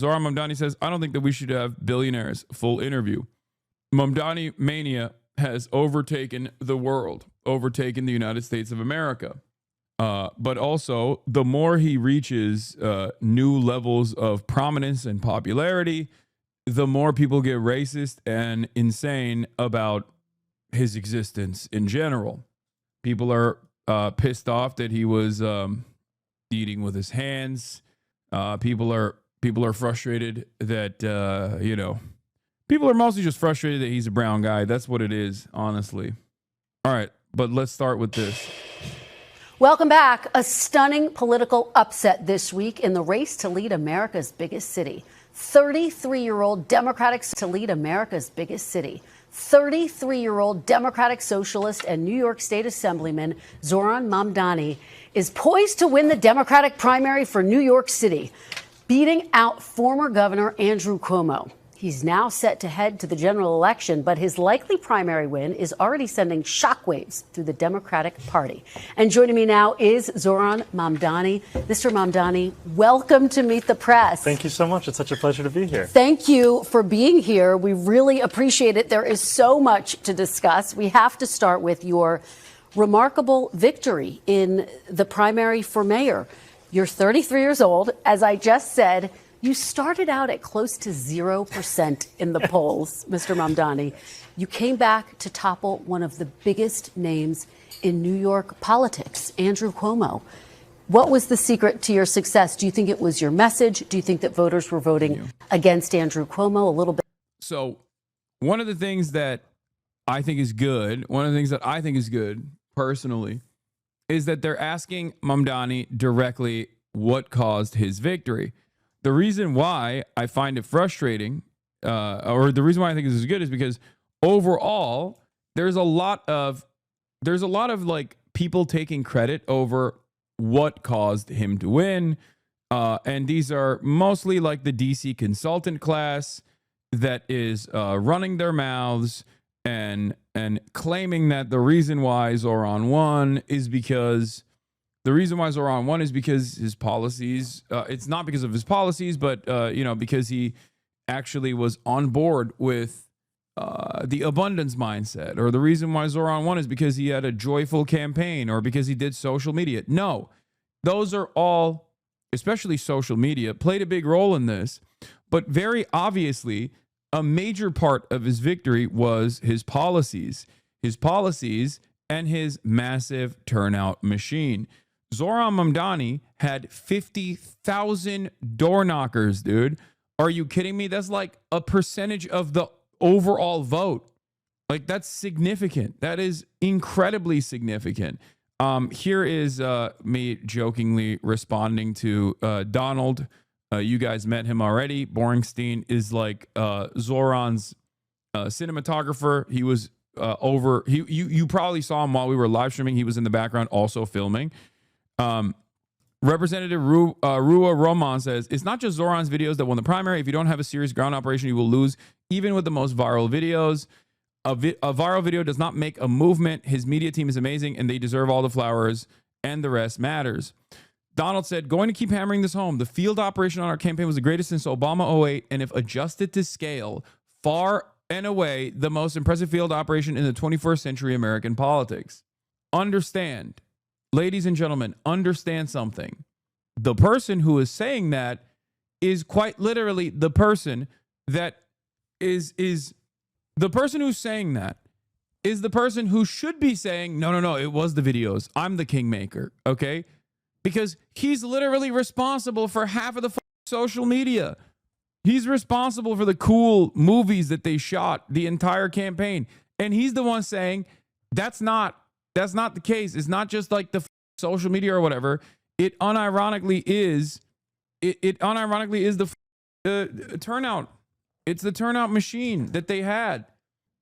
Zohran Mamdani says, I don't think that we should have billionaires. Full interview. Mamdani mania has overtaken the world, overtaken the United States of America. But also, the more he reaches new levels of prominence and popularity, the more people get racist and insane about his existence in general. People are pissed off that he was eating with his hands. People are frustrated that people are mostly just frustrated that he's a brown guy. That's what it is, honestly. All right, but let's start with this. Welcome back. A stunning political upset this week in the race to lead America's biggest city. 33-year-old Democratic to lead America's biggest city. 33-year-old Democratic Socialist and New York State Assemblyman Zohran Mamdani is poised to win the Democratic primary for New York City, beating out former Governor Andrew Cuomo. He's now set to head to the general election, but his likely primary win is already sending shockwaves through the Democratic Party. And joining me now is Zohran Mamdani. Mr. Mamdani, welcome to Meet the Press. Thank you so much. It's such a pleasure to be here. Thank you for being here. We really appreciate it. There is so much to discuss. We have to start with your remarkable victory in the primary for mayor. You're 33 years old. As I just said, you started out at close to 0% in the polls, Mr. Mamdani. You came back to topple one of the biggest names in New York politics, Andrew Cuomo. What was the secret to your success? Do you think it was your message? Do you think that voters were voting against Andrew Cuomo a little bit? So one of the things that I think is good, personally, is that they're asking Mamdani directly what caused his victory. The reason why I find it frustrating, or the reason why I think this is good, is because overall there's a lot of like people taking credit over what caused him to win, and these are mostly like the DC consultant class that is running their mouths and claiming that the reason why Zohran won is because. The reason why Zohran won is because his policies, it's not because of his policies, but, because he actually was on board with the abundance mindset. Or the reason why Zohran won is because he had a joyful campaign or because he did social media. No, those are all, especially social media, played a big role in this. But very obviously, a major part of his victory was his policies and his massive turnout machine. Zohran Mamdani had 50,000 door knockers, dude. Are you kidding me? That's like a percentage of the overall vote. Like, that's significant. That is incredibly significant. Here is me jokingly responding to Donald. You guys met him already. Boringstein is like Zohran's cinematographer. He was you probably saw him while we were live streaming. He was in the background also filming. Representative Rua Roman says, it's not just Zohran's videos that won the primary. If you don't have a serious ground operation, you will lose, even with the most viral videos. A viral video does not make a movement. His media team is amazing, and they deserve all the flowers, and the rest matters. Donald said, going to keep hammering this home. The field operation on our campaign was the greatest since Obama 08, and if adjusted to scale, far and away the most impressive field operation in the 21st century American politics. Understand. Ladies and gentlemen, understand something. The person who is saying that is quite literally the person that is the person who's saying that is the person who should be saying, no, it was the videos. I'm the kingmaker, okay? Because he's literally responsible for half of the social media. He's responsible for the cool movies that they shot the entire campaign. And he's the one saying that's not the case. It's not just like the social media or whatever. It unironically is the turnout. It's the turnout machine that they had.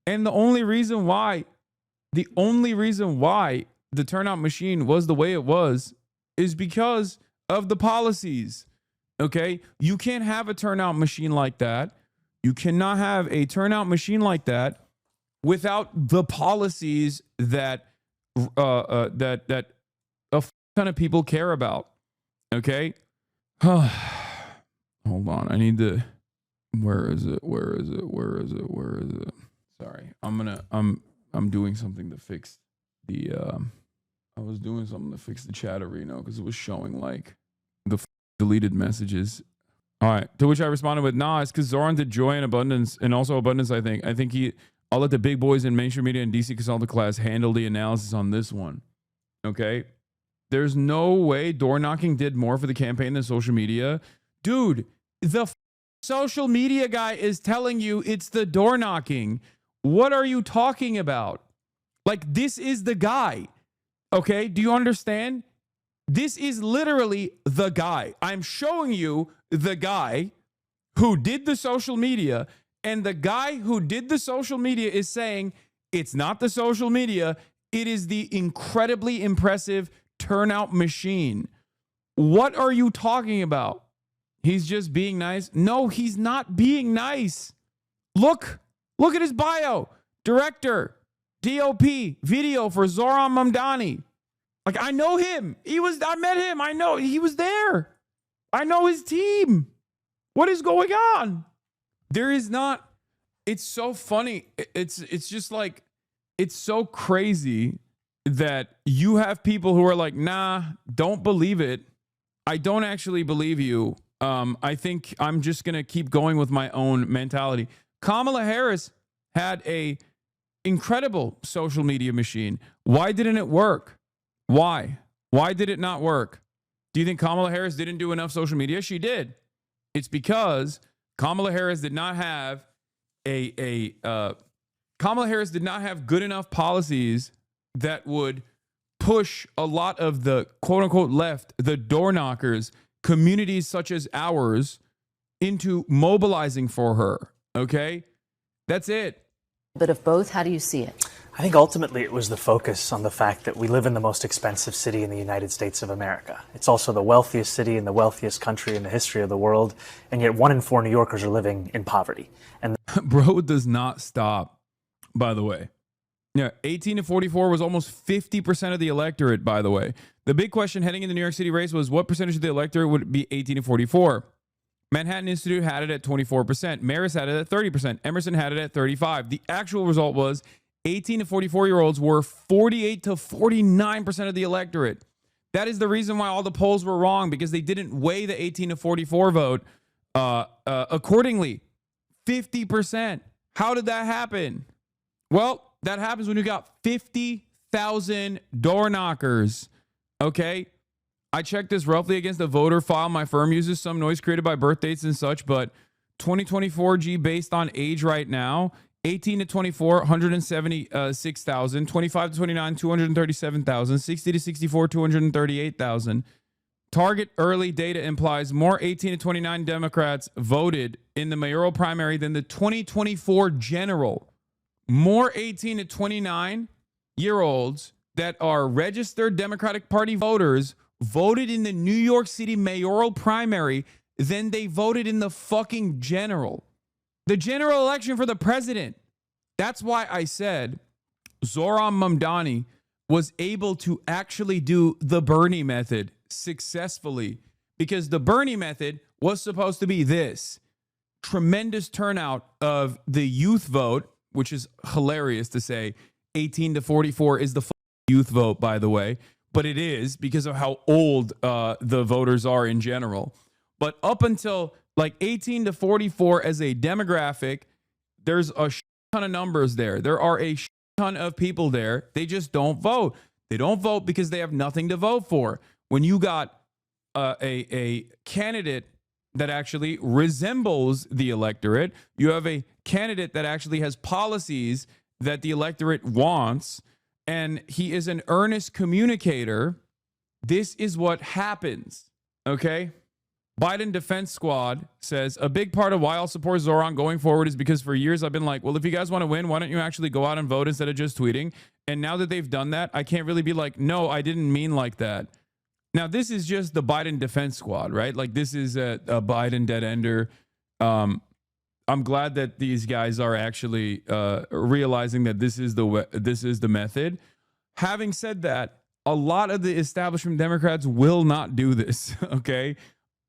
And the only reason why the turnout machine was the way it was is because of the policies. Okay? You can't have a turnout machine like that. You cannot have a turnout machine like that without the policies that that a ton of people care about. Okay? Hold Hold on. I need to. Where is it? Where is it? Where is it? Where is it? Sorry. I'm doing something to fix the I was doing something to fix the chatterino because it was showing like the deleted messages. All right. To which I responded with, nah, it's because Zohran did joy and abundance and also abundance, I think. I'll let the big boys in mainstream media and DC consultant class handle the analysis on this one. Okay. There's no way door knocking did more for the campaign than social media. Dude, the social media guy is telling you it's the door knocking. What are you talking about? Like, this is the guy. Okay. Do you understand? This is literally the guy. I'm showing you the guy who did the social media, and the guy who did the social media is saying it's not the social media. It is the incredibly impressive turnout machine. What are you talking about? He's just being nice. No, he's not being nice. Look at his bio. Director, DOP, video for Zohran Mamdani. Like, I know him. I met him. I know he was there. I know his team. What is going on? There is not. It's so funny. It's just like, it's so crazy that you have people who are like, nah, don't believe it. I don't actually believe you. I think I'm just going to keep going with my own mentality. Kamala Harris had a incredible social media machine. Why didn't it work? Why? Why did it not work? Do you think Kamala Harris didn't do enough social media? She did. It's because Kamala Harris did not have Kamala Harris did not have good enough policies that would push a lot of the quote unquote left, the door knockers, communities such as ours, into mobilizing for her. Okay? That's it. Bit of both. How do you see it? I think ultimately it was the focus on the fact that we live in the most expensive city in the United States of America. It's also the wealthiest city and the wealthiest country in the history of the world, and yet 1 in 4 New Yorkers are living in poverty. And bro does not stop, by the way. Yeah, 18 to 44 was almost 50% of the electorate, by the way. The big question heading in the New York City race was what percentage of the electorate would be 18 to 44? Manhattan Institute had it at 24%. Marist had it at 30%. Emerson had it at 35%. The actual result was 18 to 44-year-olds were 48 to 49% of the electorate. That is the reason why all the polls were wrong, because they didn't weigh the 18 to 44 vote accordingly. 50%. How did that happen? Well, that happens when you got 50,000 door knockers. Okay? I checked this roughly against the voter file. My firm uses some noise created by birth dates and such, but 2024 G based on age right now, 18 to 24, 176,000, 25 to 29, 237,000, 60 to 64, 238,000. Target early data implies more 18 to 29 Democrats voted in the mayoral primary than the 2024 general. More 18 to 29-year-olds that are registered Democratic Party voters voted in the New York City mayoral primary than they voted in the fucking general. The general election for the president. That's why I said Zohran Mamdani was able to actually do the Bernie method successfully, because the Bernie method was supposed to be this tremendous turnout of the youth vote, which is hilarious to say 18 to 44 is the youth vote, by the way, but it is because of how old the voters are in general. But up until like 18 to 44 as a demographic, there's a ton of numbers there. There are a ton of people there. They just don't vote. They don't vote because they have nothing to vote for. When you got a candidate that actually resembles the electorate, you have a candidate that actually has policies that the electorate wants, and he is an earnest communicator, this is what happens, okay? Biden Defense Squad says, a big part of why I'll support Zohran going forward is because for years I've been like, well, if you guys want to win, why don't you actually go out and vote instead of just tweeting? And now that they've done that, I can't really be like, no, I didn't mean like that. Now, this is just the Biden Defense Squad, right? Like, this is a Biden dead ender. I'm glad that these guys are actually realizing that this is the method. Having said that, a lot of the establishment Democrats will not do this, okay?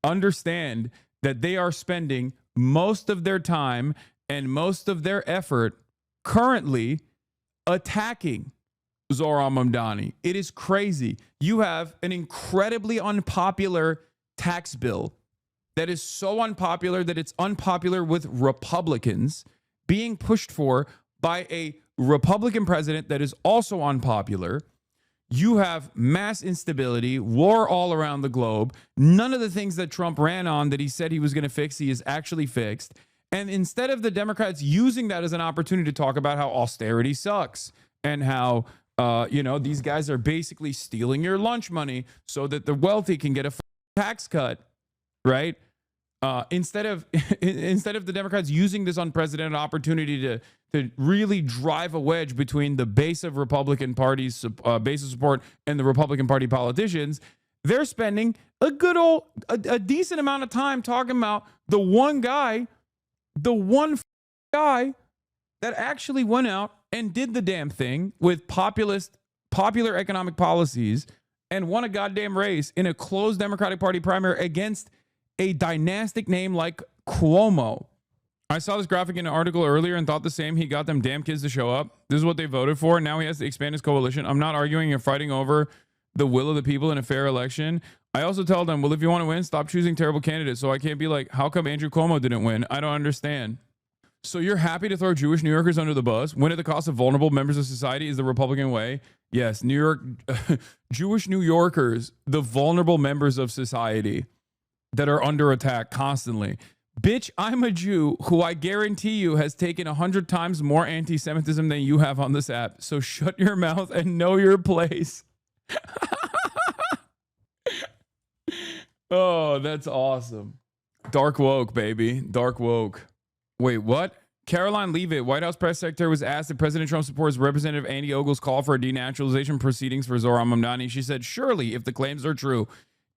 Understand that they are spending most of their time and most of their effort currently attacking Zohran Mamdani. It is crazy. You have an incredibly unpopular tax bill that is so unpopular that it's unpopular with Republicans being pushed for by a Republican president that is also unpopular. You have mass instability, war all around the globe. None of the things that Trump ran on that he said he was going to fix, he is actually fixed. And instead of the Democrats using that as an opportunity to talk about how austerity sucks and how, these guys are basically stealing your lunch money so that the wealthy can get a tax cut, right? Instead of the Democrats using this unprecedented opportunity to really drive a wedge between the base of Republican Party's base of support and the Republican Party politicians, they're spending a decent amount of time talking about the one guy that actually went out and did the damn thing with popular economic policies and won a goddamn race in a closed Democratic Party primary against a dynastic name like Cuomo. I saw this graphic in an article earlier and thought the same. He got them damn kids to show up. This is what they voted for. Now he has to expand his coalition. I'm not arguing and fighting over the will of the people in a fair election. I also tell them, well, if you want to win, stop choosing terrible candidates. So I can't be like, how come Andrew Cuomo didn't win? I don't understand. So you're happy to throw Jewish New Yorkers under the bus? Win at the cost of vulnerable members of society is the Republican way? Yes, New York, Jewish New Yorkers, the vulnerable members of society that are under attack constantly. Bitch, I'm a Jew who I guarantee you has taken 100 times more anti-Semitism than you have on this app. So shut your mouth and know your place. Oh, that's awesome. Dark woke, baby. Dark woke. Wait, what? Caroline Leavitt, White House press secretary, was asked if President Trump supports Representative Andy Ogle's call for a denaturalization proceedings for Zohran Mamdani. She said, surely, if the claims are true,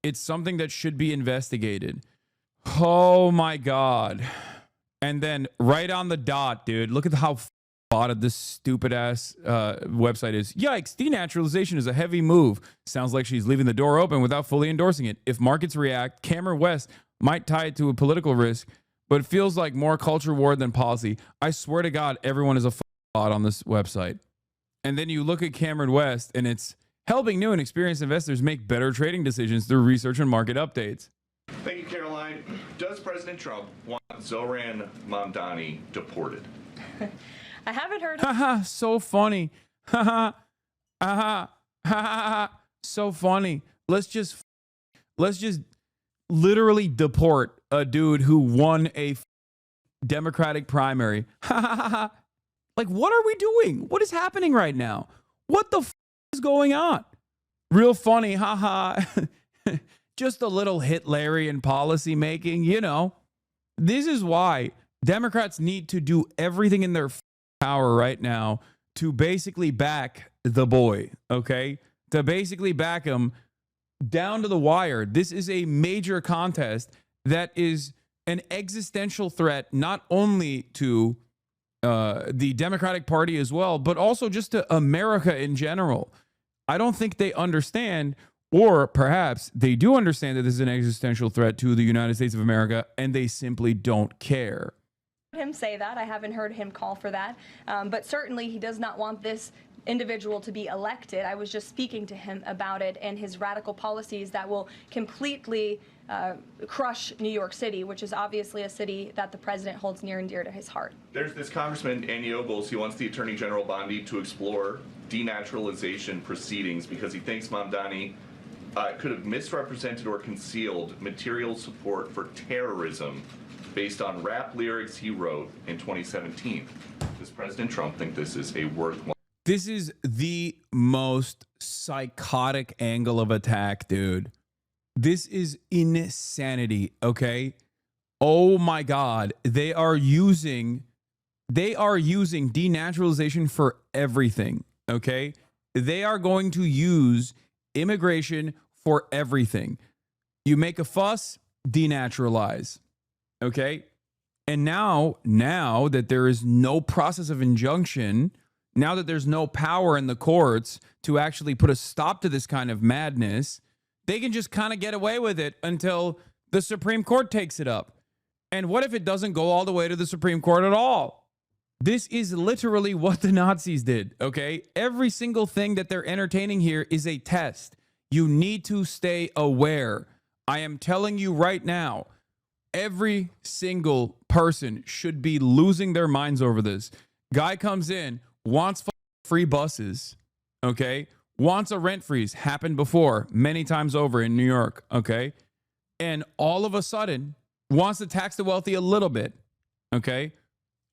it's something that should be investigated. Oh, my God. And then right on the dot, dude, look at how botted this stupid-ass website is. Yikes, denaturalization is a heavy move. Sounds like she's leaving the door open without fully endorsing it. If markets react, Cameron West might tie it to a political risk, but it feels like more culture war than policy. I swear to God, everyone is a bot on this website. And then you look at Cameron West, and it's helping new and experienced investors make better trading decisions through research and market updates. Thank you, Caroline. Does President Trump want Zohran Mamdani deported? I haven't heard. Haha, so funny. Haha, haha, haha, so funny. Let's just literally deport a dude who won a Democratic primary. Like, what are we doing? What is happening right now? What the is going on? Real funny, haha. Just a little Hitlerian policy making, This is why Democrats need to do everything in their power right now to basically back the boy, okay? To basically back him down to the wire. This is a major contest that is an existential threat not only to the Democratic Party as well, but also just to America in general. I don't think they understand, or perhaps they do understand, that this is an existential threat to the United States of America, and they simply don't care. Him say that. I haven't heard him call for that. But certainly he does not want this individual to be elected. I was just speaking to him about it and his radical policies that will completely crush New York City, which is obviously a city that the president holds near and dear to his heart. There's this Congressman, Andy Ogles. He wants the Attorney General Bondi to explore denaturalization proceedings because he thinks Mamdani could have misrepresented or concealed material support for terrorism based on rap lyrics he wrote in 2017. Does President Trump think this is a worthwhile? This is the most psychotic angle of attack, dude. This is insanity, okay? Oh my God. They are using denaturalization for everything, okay? They are going to use immigration for everything. You make a fuss, denaturalize, okay? And now that there is no process of injunction, now that there's no power in the courts to actually put a stop to this kind of madness, they can just kind of get away with it until the Supreme Court takes it up. And what if it doesn't go all the way to the Supreme Court at all? This is literally what the Nazis did, okay? Every single thing that they're entertaining here is a test. You need to stay aware. I am telling you right now, every single person should be losing their minds over this. Guy comes in, wants free buses, okay? Wants a rent freeze. Happened before, many times over in New York, okay? And all of a sudden, wants to tax the wealthy a little bit, okay?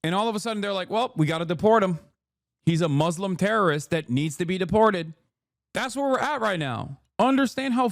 And all of a sudden, they're like, well, we got to deport him. He's a Muslim terrorist that needs to be deported. That's where we're at right now. Understand how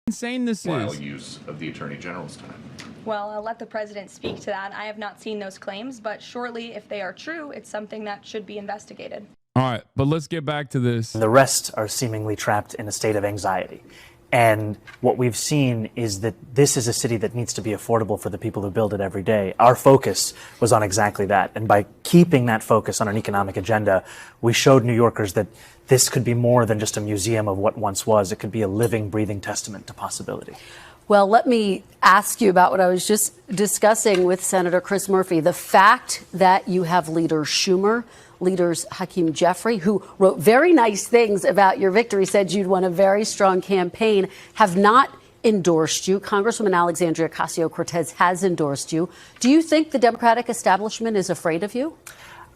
insane this While is. use of the Attorney General's time. Well, I'll let the president speak to that. I have not seen those claims, but surely if they are true, it's something that should be investigated. All right, but let's get back to this. The rest are seemingly trapped in a state of anxiety. And what we've seen is that this is a city that needs to be affordable for the people who build it every day. Our focus was on exactly that. And by keeping that focus on an economic agenda, we showed New Yorkers that this could be more than just a museum of what once was. It could be a living, breathing testament to possibility. Well, let me ask you about what I was just discussing with Senator Chris Murphy. The fact that you have leaders Schumer, leaders Hakeem Jeffrey, who wrote very nice things about your victory, said you'd won a very strong campaign, have not endorsed you. Congresswoman Alexandria Ocasio-Cortez has endorsed you. Do you think the Democratic establishment is afraid of you?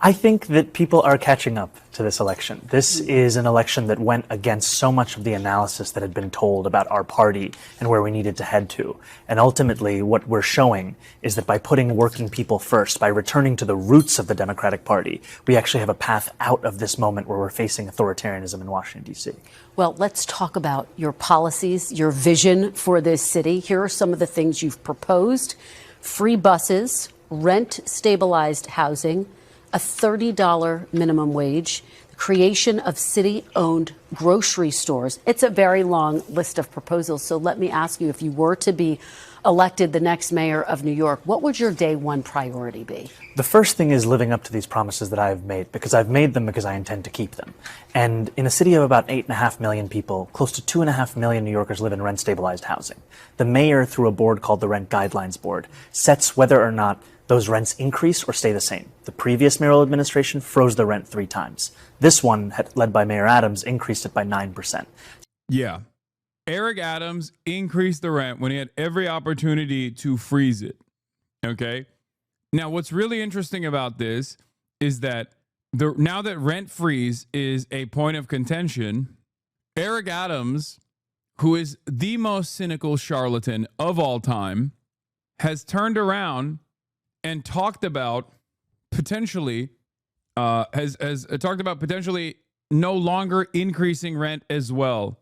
I think that people are catching up to this election. This is an election that went against so much of the analysis that had been told about our party and where we needed to head to. And ultimately, what we're showing is that by putting working people first, by returning to the roots of the Democratic Party, we actually have a path out of this moment where we're facing authoritarianism in Washington, D.C. Well, let's talk about your policies, your vision for this city. Here are some of the things you've proposed: free buses, rent-stabilized housing, a $30 minimum wage, the creation of city-owned grocery stores. It's a very long list of proposals. So let me ask you, if you were to be elected the next mayor of New York, what would your day one priority be? The first thing is living up to these promises that I've made, because I've made them because I intend to keep them. And in a city of about 8.5 million people, close to 2.5 million New Yorkers live in rent-stabilized housing. The mayor, through a board called the Rent Guidelines Board, sets whether or not those rents increase or stay the same. The previous mayoral administration froze the rent 3 times. This one, led by Mayor Adams, increased it by 9%. Yeah. Eric Adams increased the rent when he had every opportunity to freeze it. Okay. Now, what's really interesting about this is that now that rent freeze is a point of contention, Eric Adams, who is the most cynical charlatan of all time, has turned around and talked about potentially has talked about potentially no longer increasing rent as well.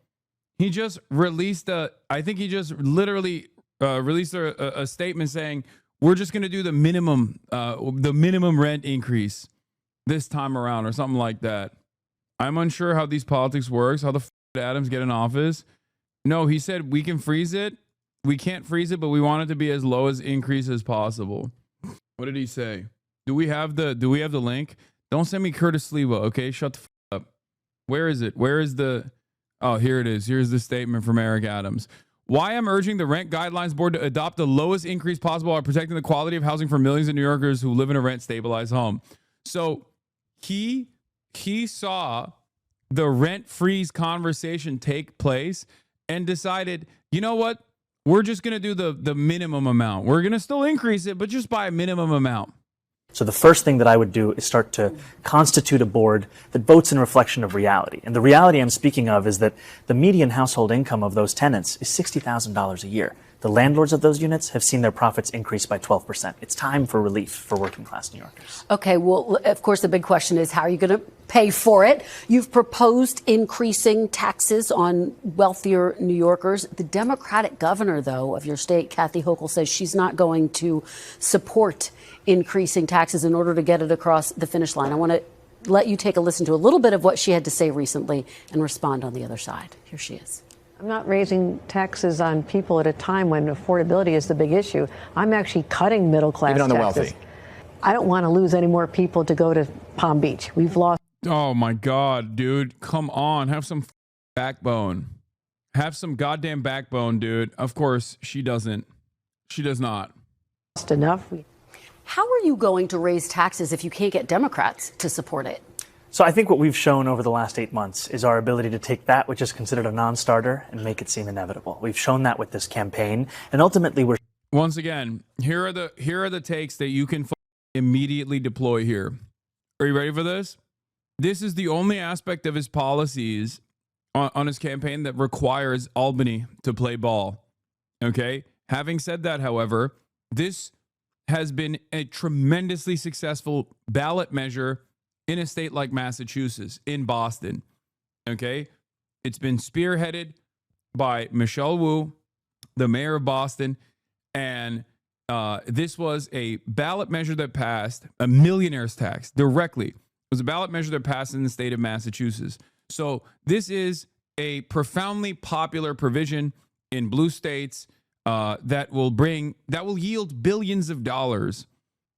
He just released I think he just literally released a statement saying we're just going to do the minimum rent increase this time around or something like that. I'm unsure how these politics works, how the did Adams get in office. No, he said we can freeze it. We can't freeze it, but we want it to be as low as increase as possible. What did he say? Do we have the link? Don't send me Curtis Sliwa, okay? Shut the up. Where is it? Where is the... Oh, here it is. Here's the statement from Eric Adams. Why I'm urging the Rent Guidelines Board to adopt the lowest increase possible while protecting the quality of housing for millions of New Yorkers who live in a rent-stabilized home. So he saw the rent freeze conversation take place and decided, you know what? We're just going to do the minimum amount. We're going to still increase it, but just by a minimum amount. So the first thing that I would do is start to constitute a board that votes in reflection of reality. And the reality I'm speaking of is that the median household income of those tenants is $60,000 a year. The landlords of those units have seen their profits increase by 12%. It's time for relief for working class New Yorkers. Okay, well, of course, the big question is how are you going to pay for it? You've proposed increasing taxes on wealthier New Yorkers. The Democratic governor, though, of your state, Kathy Hochul, says she's not going to support increasing taxes in order to get it across the finish line. I want to let you take a listen to a little bit of what she had to say recently and respond on the other side. Here she is. I'm not raising taxes on people at a time when affordability is the big issue. I'm actually cutting middle class taxes. Even on the wealthy. I don't want to lose any more people to go to Palm Beach. We've lost. Oh my God, dude. Come on. Have some backbone. Have some goddamn backbone, dude. Of course, she doesn't. She does not. Enough. How are you going to raise taxes if you can't get Democrats to support it? So I think what we've shown over the last 8 months is our ability to take that which is considered a non-starter and make it seem inevitable. We've shown that with this campaign, and ultimately we're... Once again, here are the takes that you can immediately deploy here. Are you ready for this? This is the only aspect of his policies on his campaign that requires Albany to play ball. Okay? Having said that, however, this has been a tremendously successful ballot measure in a state like Massachusetts, in Boston. Okay? It's been spearheaded by Michelle Wu, the mayor of Boston, and this was a ballot measure that passed a millionaire's tax directly. It was a ballot measure that passed in the state of Massachusetts. So this is a profoundly popular provision in blue states that will yield billions of dollars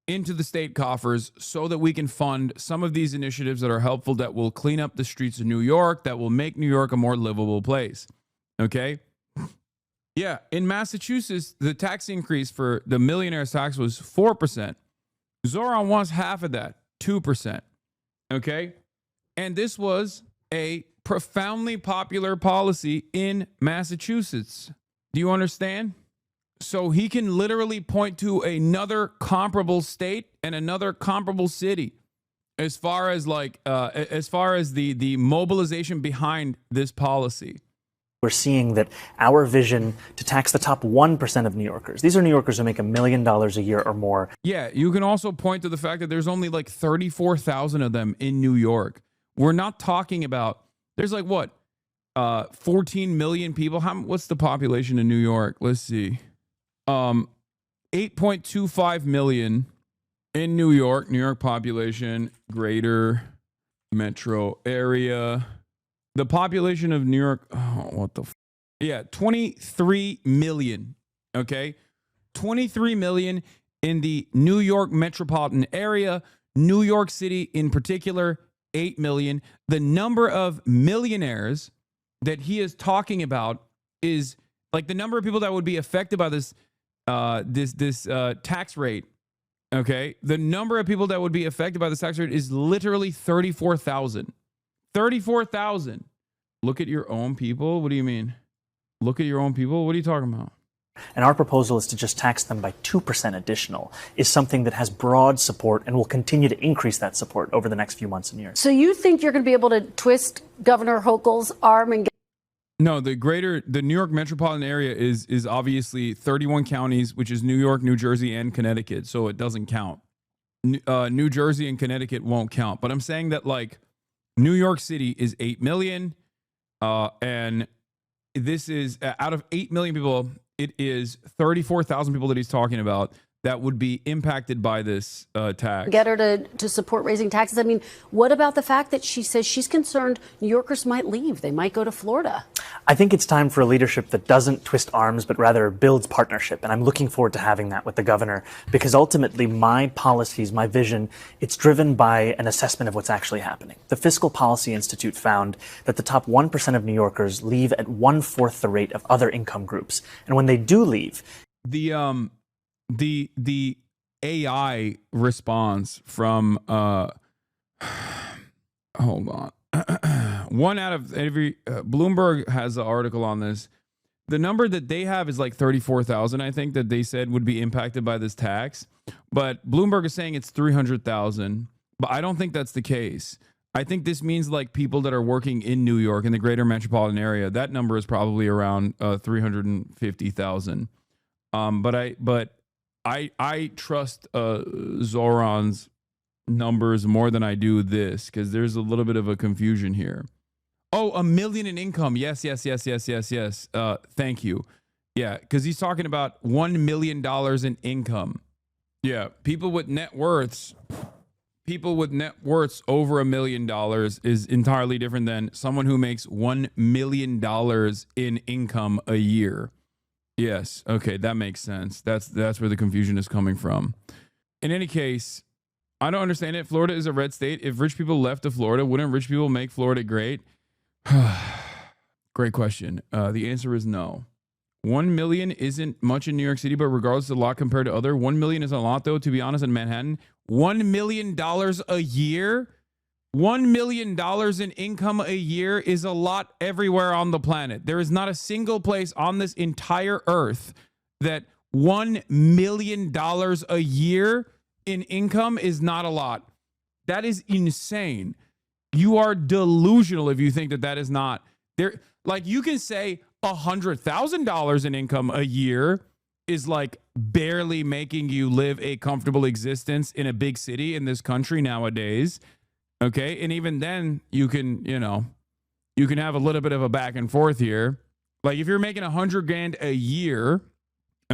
into the state coffers so that we can fund some of these initiatives that are helpful, that will clean up the streets of New York, that will make New York a more livable place. Okay? Yeah, in Massachusetts, the tax increase for the millionaire's tax was 4%. Zohran wants half of that, 2%. Okay? And this was a profoundly popular policy in Massachusetts. Do you understand? So he can literally point to another comparable state and another comparable city as far as the mobilization behind this policy. We're seeing that our vision to tax the top 1% of New Yorkers, these are New Yorkers who make $1 million a year or more. Yeah, you can also point to the fact that there's only like 34,000 of them in New York. We're not talking about, there's like what, 14 million people? What's the population in New York? Let's see. 8.25 million in New York population, greater metro area. The population of New York, yeah, 23 million, okay? 23 million in the New York metropolitan area. New York City in particular, 8 million. The number of millionaires that he is talking about is like the number of people that would be affected by this tax rate, okay? The number of people that would be affected by this tax rate is literally 34,000. 34,000. Look at your own people? What do you mean? Look at your own people? What are you talking about? And our proposal is to just tax them by 2% additional, is something that has broad support and will continue to increase that support over the next few months and years. So you think you're going to be able to twist Governor Hochul's arm and get... No, the New York metropolitan area is obviously 31 counties, which is New York, New Jersey, and Connecticut, so it doesn't count. New Jersey and Connecticut won't count. But I'm saying that like New York City is 8 million, and this is out of 8 million people, it is 34,000 people that he's talking about that would be impacted by this tax. Get her to support raising taxes. I mean, what about the fact that she says she's concerned New Yorkers might leave? They might go to Florida. I think it's time for a leadership that doesn't twist arms, but rather builds partnership. And I'm looking forward to having that with the governor, because ultimately my policies, my vision, it's driven by an assessment of what's actually happening. The Fiscal Policy Institute found that the top 1% of New Yorkers leave at 1/4 the rate of other income groups. And when they do leave, the AI response from hold on. One out of every Bloomberg has an article on this. The number that they have is like 34,000, I think, that they said would be impacted by this tax. But Bloomberg is saying it's 300,000. But I don't think that's the case. I think this means like people that are working in New York in the greater metropolitan area. That number is probably around 350,000. But I trust Zohran's numbers more than I do this, because there's a little bit of a confusion here. Oh, $1 million in income. Yes. Thank you. Yeah, because he's talking about $1 million in income. Yeah, people with net worths over $1 million is entirely different than someone who makes $1 million in income a year. Yes. Okay, that makes sense. That's where the confusion is coming from. In any case, I don't understand it. Florida is a red state. If rich people left to Florida, wouldn't rich people make Florida great? Great question. The answer is no. 1 million isn't much in New York City, but regardless, it's a lot compared to other. 1 million is a lot, though, to be honest, in Manhattan. $1 million a year? $1 million in income a year is a lot everywhere on the planet. There is not a single place on this entire earth that $1 million a year in income is not a lot. That is insane. You are delusional if you think that that is not there. Like, you can say $100,000 in income a year is like barely making you live a comfortable existence in a big city in this country nowadays. Okay. And even then you can, you can have a little bit of a back and forth here. Like, if you're making $100,000 a year,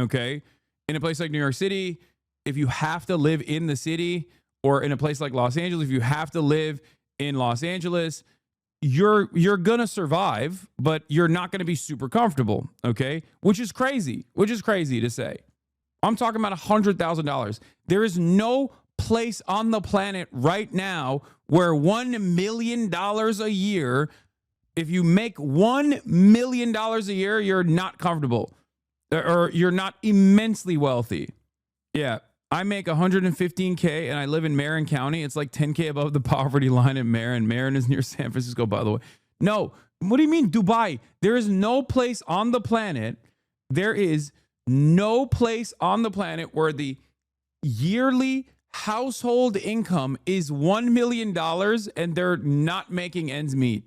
okay, in a place like New York City, if you have to live in the city, or in a place like Los Angeles, if you have to live in Los Angeles, you're gonna survive, but you're not gonna be super comfortable, okay? Which is crazy to say. I'm talking about $100,000. There is no place on the planet right now where $1 million a year, if you make $1 million a year, you're not comfortable, or you're not immensely wealthy. Yeah. I make $115K and I live in Marin County. It's like $10K above the poverty line in Marin. Marin is near San Francisco, by the way. No, what do you mean Dubai? There is no place on the planet. There is no place on the planet where the yearly household income is $1 million and they're not making ends meet.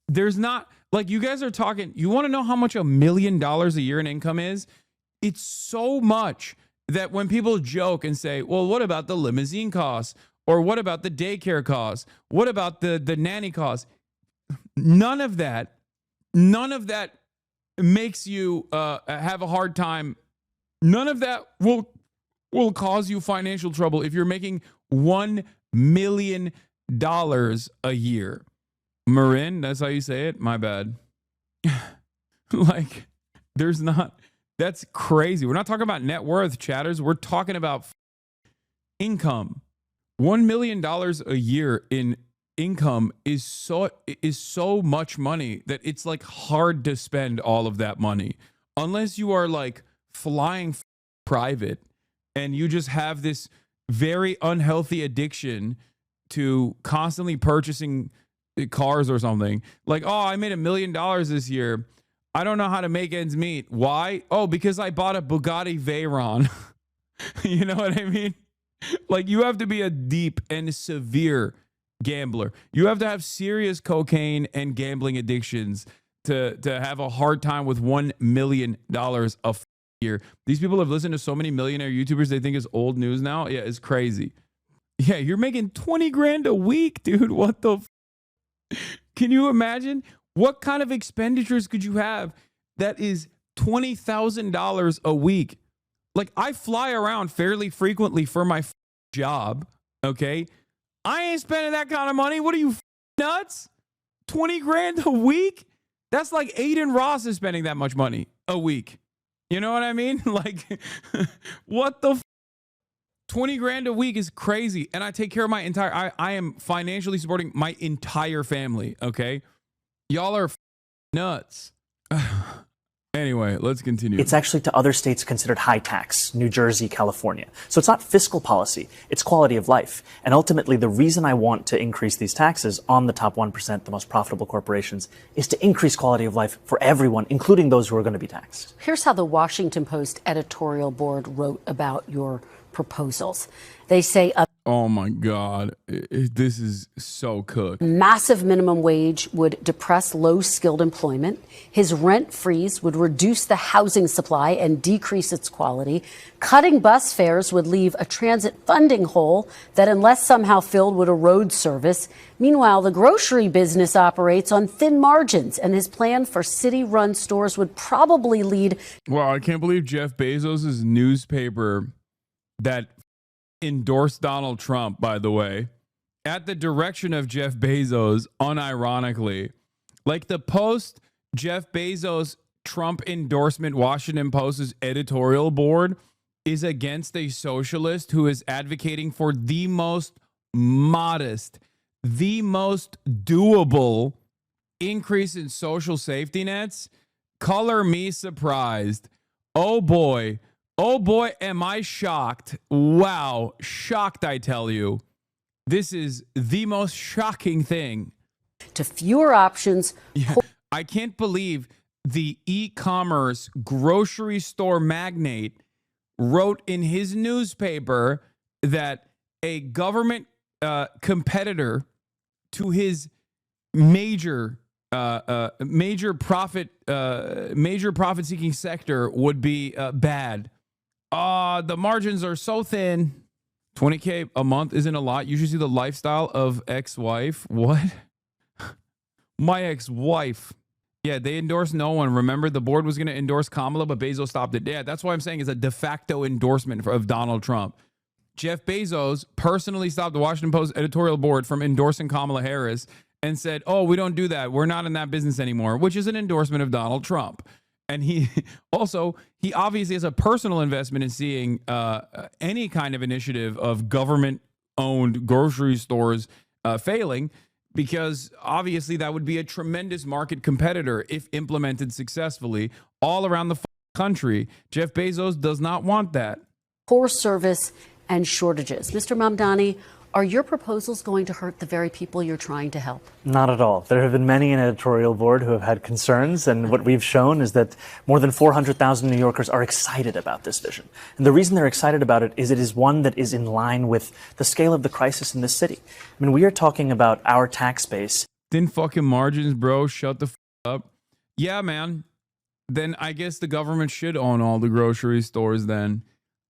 There's not, like, you guys are talking, you want to know how much $1 million a year in income is? It's so much that when people joke and say, well, what about the limousine costs? Or what about the daycare costs? What about the nanny costs? None of that makes you have a hard time. None of that will cause you financial trouble if you're making $1 million a year. Marin, that's how you say it? My bad. Like, there's not... That's crazy. We're not talking about net worth, chatters. We're talking about income. $1 million a year in income is so much money that it's like hard to spend all of that money. Unless you are like flying private and you just have this very unhealthy addiction to constantly purchasing cars or something. Like, oh, I made $1 million this year. I don't know how to make ends meet. Why? Oh, because I bought a Bugatti Veyron. You know what I mean? Like, you have to be a deep and severe gambler. You have to have serious cocaine and gambling addictions to have a hard time with $1 million a year. These people have listened to so many millionaire YouTubers they think is old news now. Yeah, it's crazy. Yeah, you're making $20,000 a week, dude. What the Can you imagine? What kind of expenditures could you have that is $20,000 a week? Like, I fly around fairly frequently for my job, okay? I ain't spending that kind of money. What are you, nuts? $20,000 a week? That's like Aiden Ross is spending that much money a week. You know what I mean? Like, what the $20,000 a week is crazy. And I take care of my entire, I am financially supporting my entire family, okay? Y'all are nuts. Anyway, let's continue. It's actually to other states considered high tax, New Jersey, California. So it's not fiscal policy, it's quality of life. And ultimately, the reason I want to increase these taxes on the top 1%, the most profitable corporations, is to increase quality of life for everyone, including those who are going to be taxed. Here's how the Washington Post editorial board wrote about your proposals. They say oh my God, this is so cooked. Massive minimum wage would depress low-skilled employment. His rent freeze would reduce the housing supply and decrease its quality. Cutting bus fares would leave a transit funding hole that, unless somehow filled, would erode service. Meanwhile, the grocery business operates on thin margins, and his plan for city-run stores would probably lead... Wow, I can't believe Jeff Bezos' newspaper that endorsed Donald Trump, by the way, at the direction of Jeff Bezos, unironically. Like, the Post, Jeff Bezos, Trump endorsement, Washington Post's editorial board is against a socialist who is advocating for the most modest, the most doable increase in social safety nets Color me surprised. Oh boy, am I shocked. Wow, shocked, I tell you. This is the most shocking thing. To fewer options. Yeah, I can't believe the e-commerce grocery store magnate wrote in his newspaper that a government competitor to his major profit seeking sector would be bad. The margins are so thin. 20K a month isn't a lot. You should see the lifestyle of ex-wife. What? My ex-wife. Yeah, they endorsed no one. Remember, the board was going to endorse Kamala, but Bezos stopped it. Yeah, that's why I'm saying it's a de facto endorsement of Donald Trump. Jeff Bezos personally stopped the Washington Post editorial board from endorsing Kamala Harris and said, oh, we don't do that. We're not in that business anymore, which is an endorsement of Donald Trump. And he obviously has a personal investment in seeing any kind of initiative of government-owned grocery stores failing, because obviously that would be a tremendous market competitor if implemented successfully all around the country. Jeff Bezos does not want that. Poor service and shortages. Mr. Mamdani, are your proposals going to hurt the very people you're trying to help? Not at all. There have been many in editorial board who have had concerns, and what we've shown is that more than 400,000 New Yorkers are excited about this vision. And the reason they're excited about it is one that is in line with the scale of the crisis in this city. I mean, we are talking about our tax base. Thin fucking margins, bro. Shut the up. Yeah, man. Then I guess the government should own all the grocery stores then.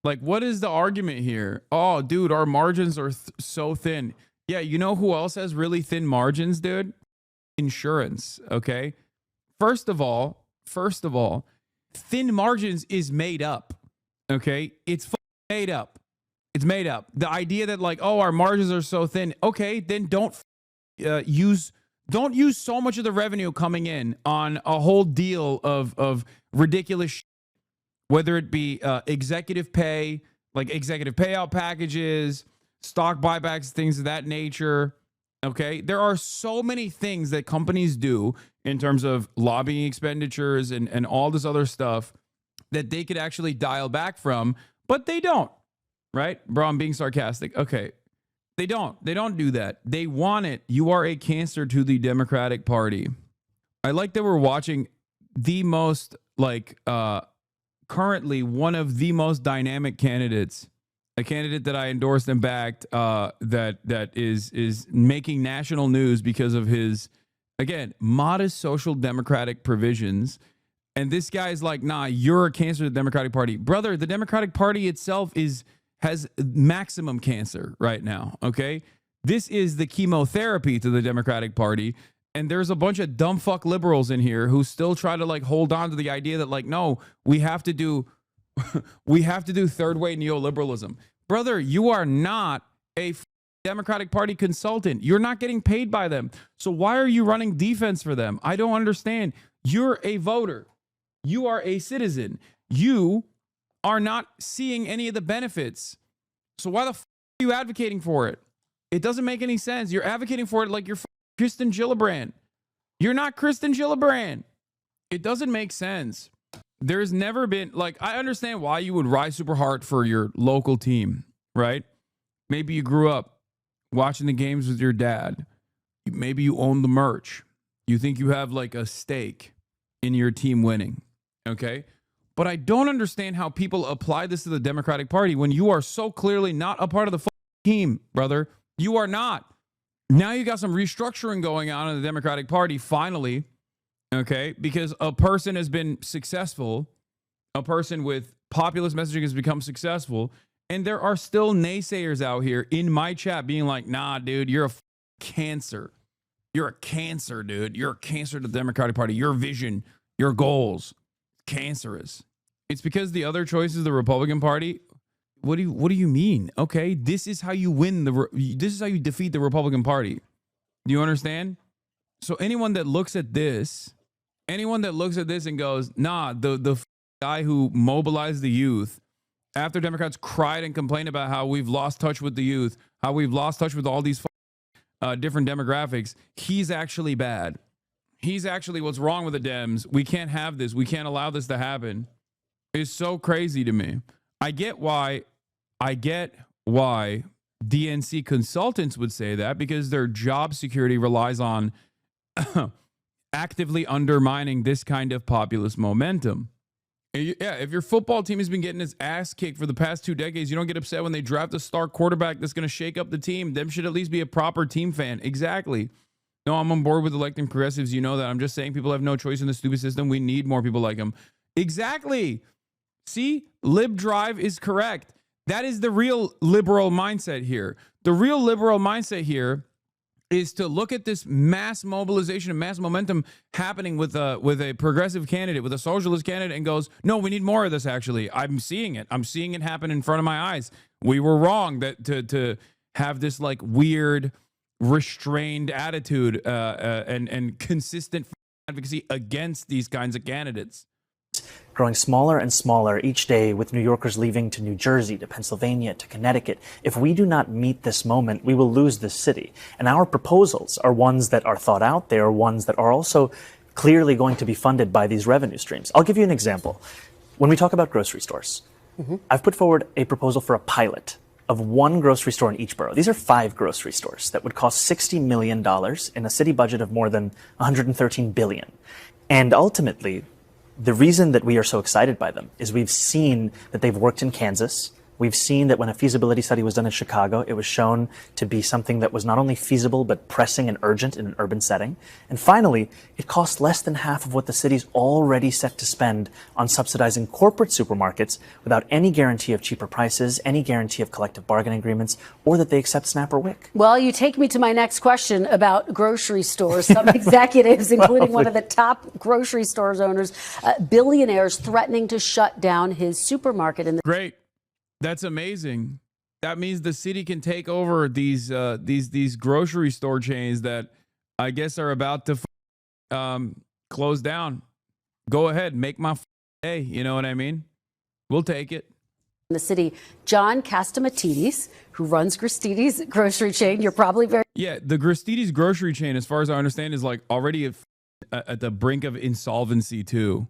Like, what is the argument here? Oh, dude, our margins are so thin. Yeah, you know who else has really thin margins, dude? Insurance, okay? First of all, thin margins is made up, okay? It's made up. It's made up. The idea that, like, oh, our margins are so thin. Okay, then don't use so much of the revenue coming in on a whole deal of ridiculous shit. Whether it be executive pay, like executive payout packages, stock buybacks, things of that nature. Okay. There are so many things that companies do in terms of lobbying expenditures and all this other stuff that they could actually dial back from, but they don't. Right? Bro, I'm being sarcastic. Okay. They don't do that. They want it. You are a cancer to the Democratic Party. I like that we're watching the most currently one of the most dynamic candidates, a candidate that I endorsed and backed, that is making national news because of his, again, modest social democratic provisions. And this guy's like, nah, you're a cancer to the Democratic Party. Brother, the Democratic Party itself has maximum cancer right now, okay? This is the chemotherapy to the Democratic Party. And there's a bunch of dumb fuck liberals in here who still try to like hold on to the idea that like, no, we have to do third way neoliberalism. Brother, you are not a Democratic Party consultant. You're not getting paid by them. So why are you running defense for them? I don't understand. You're a voter. You are a citizen. You are not seeing any of the benefits. So why the fuck are you advocating for it? It doesn't make any sense. You're advocating for it like you're Kristen Gillibrand. You're not Kristen Gillibrand. It doesn't make sense. There's never been, like, I understand why you would rise super hard for your local team, right? Maybe you grew up watching the games with your dad. Maybe you own the merch. You think you have like a stake in your team winning, okay? But I don't understand how people apply this to the Democratic Party when you are so clearly not a part of the team, brother. You are not. Now you got some restructuring going on in the Democratic Party, finally, okay? Because a person has been successful, a person with populist messaging has become successful, and there are still naysayers out here in my chat being like, nah, dude, you're a cancer. You're a cancer, dude. You're a cancer to the Democratic Party. Your vision, your goals, cancerous. It's because the other choices of the Republican Party. What do you mean? Okay, this is how you win this is how you defeat the Republican Party. Do you understand? So anyone that looks at this and goes, nah, the guy who mobilized the youth after Democrats cried and complained about how we've lost touch with the youth, how we've lost touch with all these different demographics, he's actually bad. he's actually what's wrong with the Dems. We can't have this. We can't allow this to happen. It's so crazy to me. I get why DNC consultants would say that, because their job security relies on actively undermining this kind of populist momentum. Yeah, if your football team has been getting its ass kicked for the past 2 decades, you don't get upset when they draft a star quarterback that's going to shake up the team. Them should at least be a proper team fan. Exactly. No, I'm on board with electing progressives. You know that. I'm just saying people have no choice in the stupid system. We need more people like them. Exactly. See, Lib Drive is correct. That is the real liberal mindset here. The real liberal mindset here is to look at this mass mobilization and mass momentum happening with a progressive candidate, with a socialist candidate, and goes, no, we need more of this, actually. I'm seeing it. I'm seeing it happen in front of my eyes. We were wrong that to have this like weird, restrained attitude and consistent advocacy against these kinds of candidates. Growing smaller and smaller each day, with New Yorkers leaving to New Jersey, to Pennsylvania, to Connecticut. If we do not meet this moment, we will lose this city. And our proposals are ones that are thought out. They are ones that are also clearly going to be funded by these revenue streams. I'll give you an example. When we talk about grocery stores, I've put forward a proposal for a pilot of one grocery store in each borough. These are 5 grocery stores that would cost $60 million in a city budget of more than $113 billion. And ultimately, the reason that we are so excited by them is we've seen that they've worked in Kansas. We've seen that when a feasibility study was done in Chicago, it was shown to be something that was not only feasible, but pressing and urgent in an urban setting. And finally, it costs less than half of what the city's already set to spend on subsidizing corporate supermarkets without any guarantee of cheaper prices, any guarantee of collective bargaining agreements, or that they accept SNAP or WIC. Well, you take me to my next question about grocery stores. Some executives, including one of the top grocery stores owners, billionaires, threatening to shut down his supermarket. Great. That's amazing. That means the city can take over these grocery store chains that I guess are about to close down. Go ahead, make my day. You know what I mean? We'll take it. In the city, John Catsimatidis, who runs Gristedes grocery chain. You're probably very the Gristedes grocery chain, as far as I understand, is like already at the brink of insolvency too.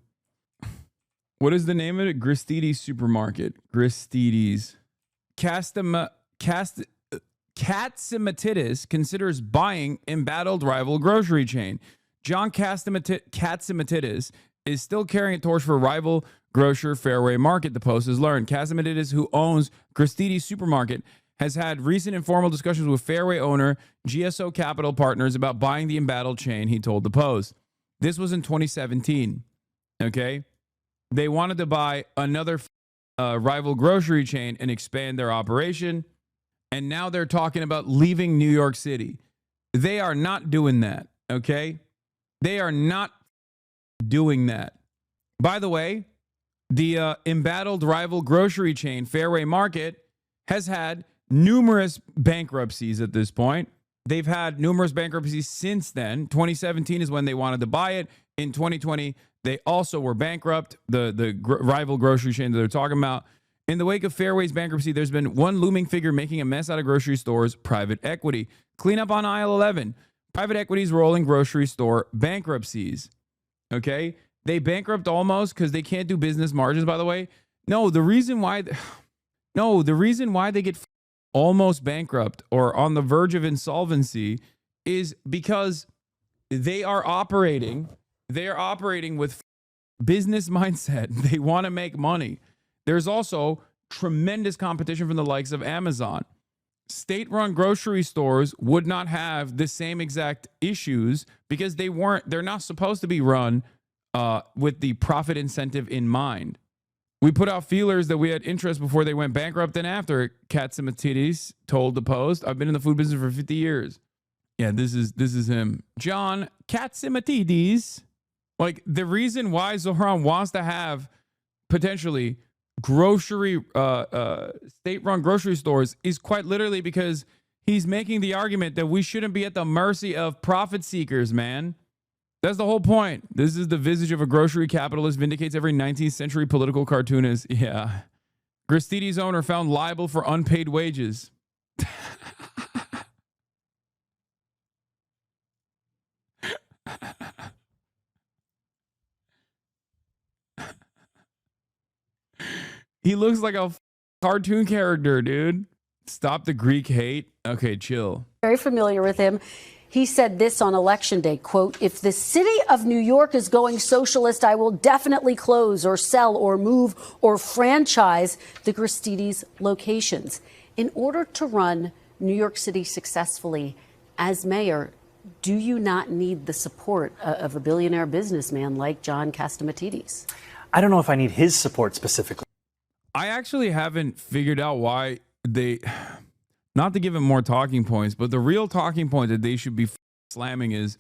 What is the name of it? Gristedes Supermarket. Gristedes. Catsimatidis considers buying embattled rival grocery chain. John Catsimatidis is still carrying a torch for rival grocer Fairway Market, the Post has learned. Catsimatidis, who owns Gristedes Supermarket, has had recent informal discussions with Fairway owner GSO Capital Partners about buying the embattled chain, he told the Post. This was in 2017. Okay? They wanted to buy another rival grocery chain and expand their operation. And now they're talking about leaving New York City. They are not doing that. Okay? They are not doing that. By the way, the embattled rival grocery chain, Fairway Market, has had numerous bankruptcies at this point. They've had numerous bankruptcies since then. 2017 is when they wanted to buy it. In 2020, they also were bankrupt, the rival grocery chain that they're talking about. In the wake of Fairway's bankruptcy, there's been one looming figure making a mess out of grocery stores, private equity. Clean up on aisle 11. Private equity's rolling grocery store bankruptcies. Okay? They bankrupt almost because they can't do business margins, by the way. No, the reason why they get almost bankrupt or on the verge of insolvency is because they are operating with business mindset. They want to make money. There's also tremendous competition from the likes of Amazon. State-run grocery stores would not have the same exact issues because they're not supposed to be run with the profit incentive in mind. We put out feelers that we had interest before they went bankrupt and after, Catsimatidis told the Post. I've been in the food business for 50 years. Yeah, this is him. John Catsimatidis. Like, the reason why Zohran wants to have potentially grocery state-run grocery stores is quite literally because he's making the argument that we shouldn't be at the mercy of profit seekers, man. That's the whole point. This is the visage of a grocery capitalist, vindicates every 19th century political cartoonist. Yeah. Gristedes owner found liable for unpaid wages. He looks like a cartoon character, dude. Stop the Greek hate. Okay, chill. Very familiar with him. He said this on Election Day, quote, "If the city of New York is going socialist, I will definitely close or sell or move or franchise the Gristedes locations." In order to run New York City successfully as mayor, do you not need the support of a billionaire businessman like John Catsimatidis? I don't know if I need his support specifically. I actually haven't figured out why they, not to give him more talking points, but the real talking point that they should be slamming is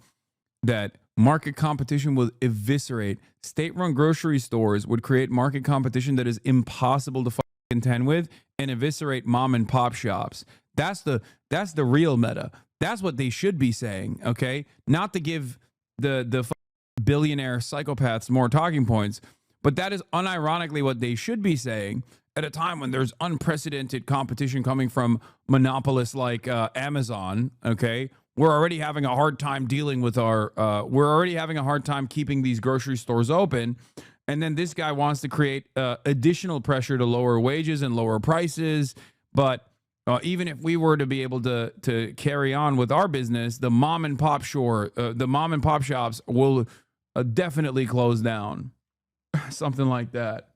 that market competition will eviscerate. State-run grocery stores would create market competition that is impossible to contend with and eviscerate mom and pop shops. That's the real meta. That's what they should be saying, okay? Not to give the billionaire psychopaths more talking points, but that is unironically what they should be saying at a time when there's unprecedented competition coming from monopolists like Amazon, okay? We're already having a hard time dealing with we're already having a hard time keeping these grocery stores open. And then this guy wants to create additional pressure to lower wages and lower prices. But even if we were to be able to carry on with our business, the mom and pop shops will definitely close down. Something like that.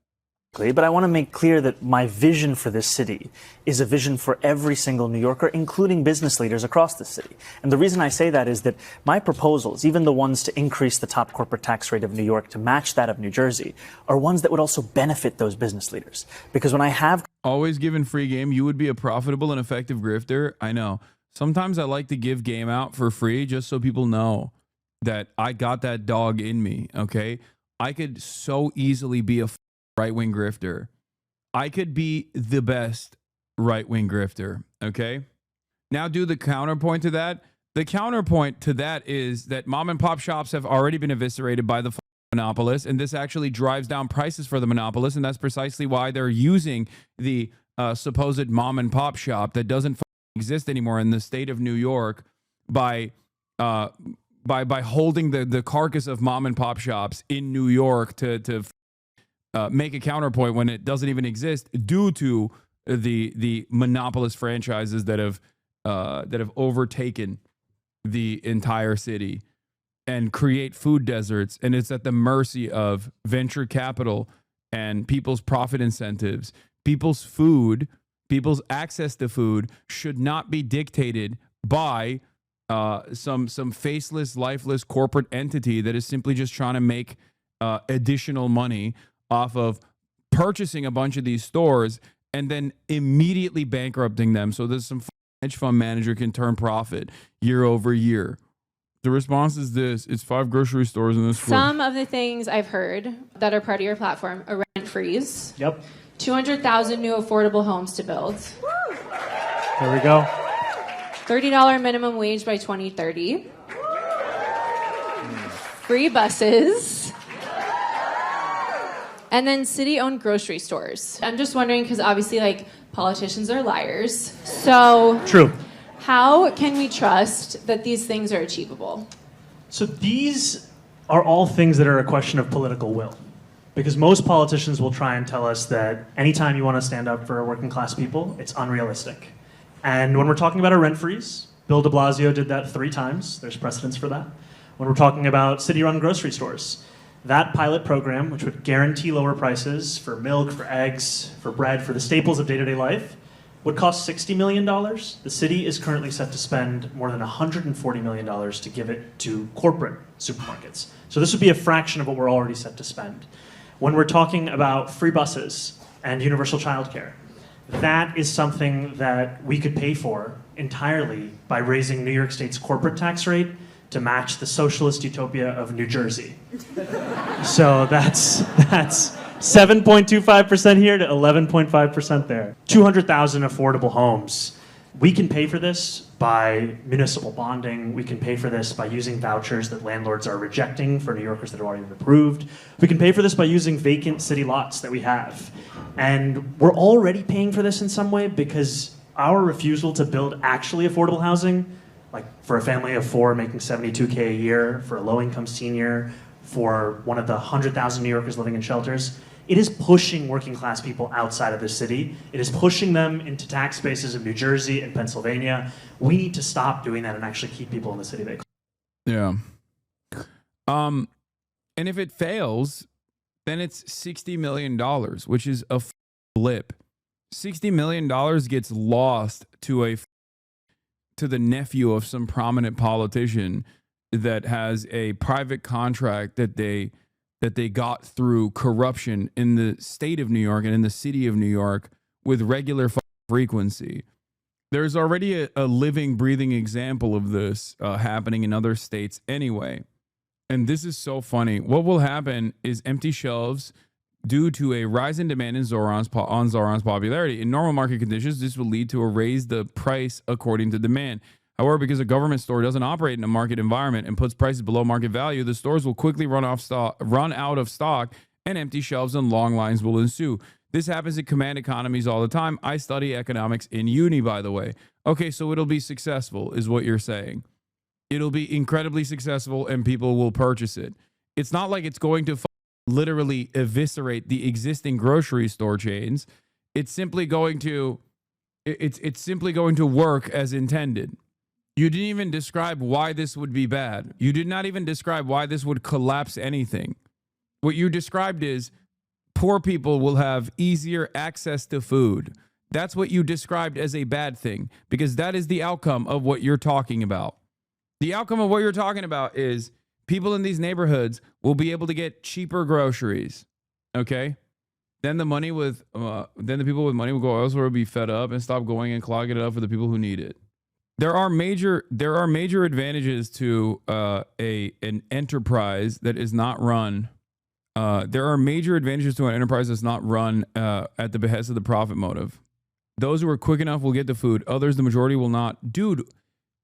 But I want to make clear that my vision for this city is a vision for every single New Yorker, including business leaders across the city. And the reason I say that is that my proposals, even the ones to increase the top corporate tax rate of New York to match that of New Jersey, are ones that would also benefit those business leaders. Because when I have always given free game, you would be a profitable and effective grifter. I know. Sometimes I like to give game out for free just so people know that I got that dog in me, okay? I could so easily be a right-wing grifter. I could be the best right-wing grifter, okay? Now do the counterpoint to that. The counterpoint to that is that mom and pop shops have already been eviscerated by the monopolists, and this actually drives down prices for the monopolists, and that's precisely why they're using the supposed mom and pop shop that doesn't exist anymore in the state of New York by holding the carcass of mom and pop shops in New York to make a counterpoint when it doesn't even exist due to the monopolist franchises that have overtaken the entire city and create food deserts. And it's at the mercy of venture capital and people's profit incentives. People's access to food should not be dictated by some faceless, lifeless corporate entity that is simply just trying to make additional money off of purchasing a bunch of these stores and then immediately bankrupting them so that some hedge fund manager can turn profit year over year. The response is this: it's 5 grocery stores in this square. Some of the things I've heard that are part of your platform: a rent freeze. Yep. 200,000 new affordable homes to build. There we go. $30 minimum wage by 2030. Free buses. And then city-owned grocery stores. I'm just wondering, because obviously, like, politicians are liars. So true. How can we trust that these things are achievable? So these are all things that are a question of political will. Because most politicians will try and tell us that anytime you want to stand up for working class people, it's unrealistic. And when we're talking about a rent freeze, Bill de Blasio did that 3 times. There's precedence for that. When we're talking about city-run grocery stores, that pilot program, which would guarantee lower prices for milk, for eggs, for bread, for the staples of day-to-day life, would cost $60 million. The city is currently set to spend more than $140 million to give it to corporate supermarkets. So this would be a fraction of what we're already set to spend. When we're talking about free buses and universal childcare, that is something that we could pay for entirely by raising New York State's corporate tax rate to match the socialist utopia of New Jersey. So that's 7.25% here to 11.5% there. 200,000 affordable homes. We can pay for this by municipal bonding. We can pay for this by using vouchers that landlords are rejecting for New Yorkers that have already been approved. We can pay for this by using vacant city lots that we have. And we're already paying for this in some way because our refusal to build actually affordable housing, like for a family of 4 making $72K a year, for a low-income senior, for one of the 100,000 New Yorkers living in shelters, it is pushing working class people outside of the city. It is pushing them into tax bases of New Jersey and Pennsylvania. We need to stop doing that and actually keep people in the city they. Yeah. And if it fails, then it's $60 million, which is a blip. $60 million gets lost to the nephew of some prominent politician that has a private contract that they got through corruption in the state of New York and in the city of New York with regular frequency. There's already a living, breathing example of this happening in other states anyway. And this is so funny. What will happen is empty shelves due to a rise in demand in Zohran's popularity. In normal market conditions, this will lead to a raise the price according to demand. However, because a government store doesn't operate in a market environment and puts prices below market value, the stores will quickly run out of stock, and empty shelves and long lines will ensue. This happens in command economies all the time. I study economics in uni, by the way. Okay, so it'll be successful, is what you're saying. It'll be incredibly successful and people will purchase it. It's not like it's going to literally eviscerate the existing grocery store chains. It's simply going to work as intended. You didn't even describe why this would be bad. You did not even describe why this would collapse anything. What you described is poor people will have easier access to food. That's what you described as a bad thing, because that is the outcome of what you're talking about. The outcome of what you're talking about is people in these neighborhoods will be able to get cheaper groceries. Okay? Then the people with money will go elsewhere, will be fed up and stop going and clogging it up for the people who need it. There are major advantages to an enterprise that is not run. There are major advantages to an enterprise that's not run at the behest of the profit motive. Those who are quick enough will get the food. Others, the majority, will not. Dude,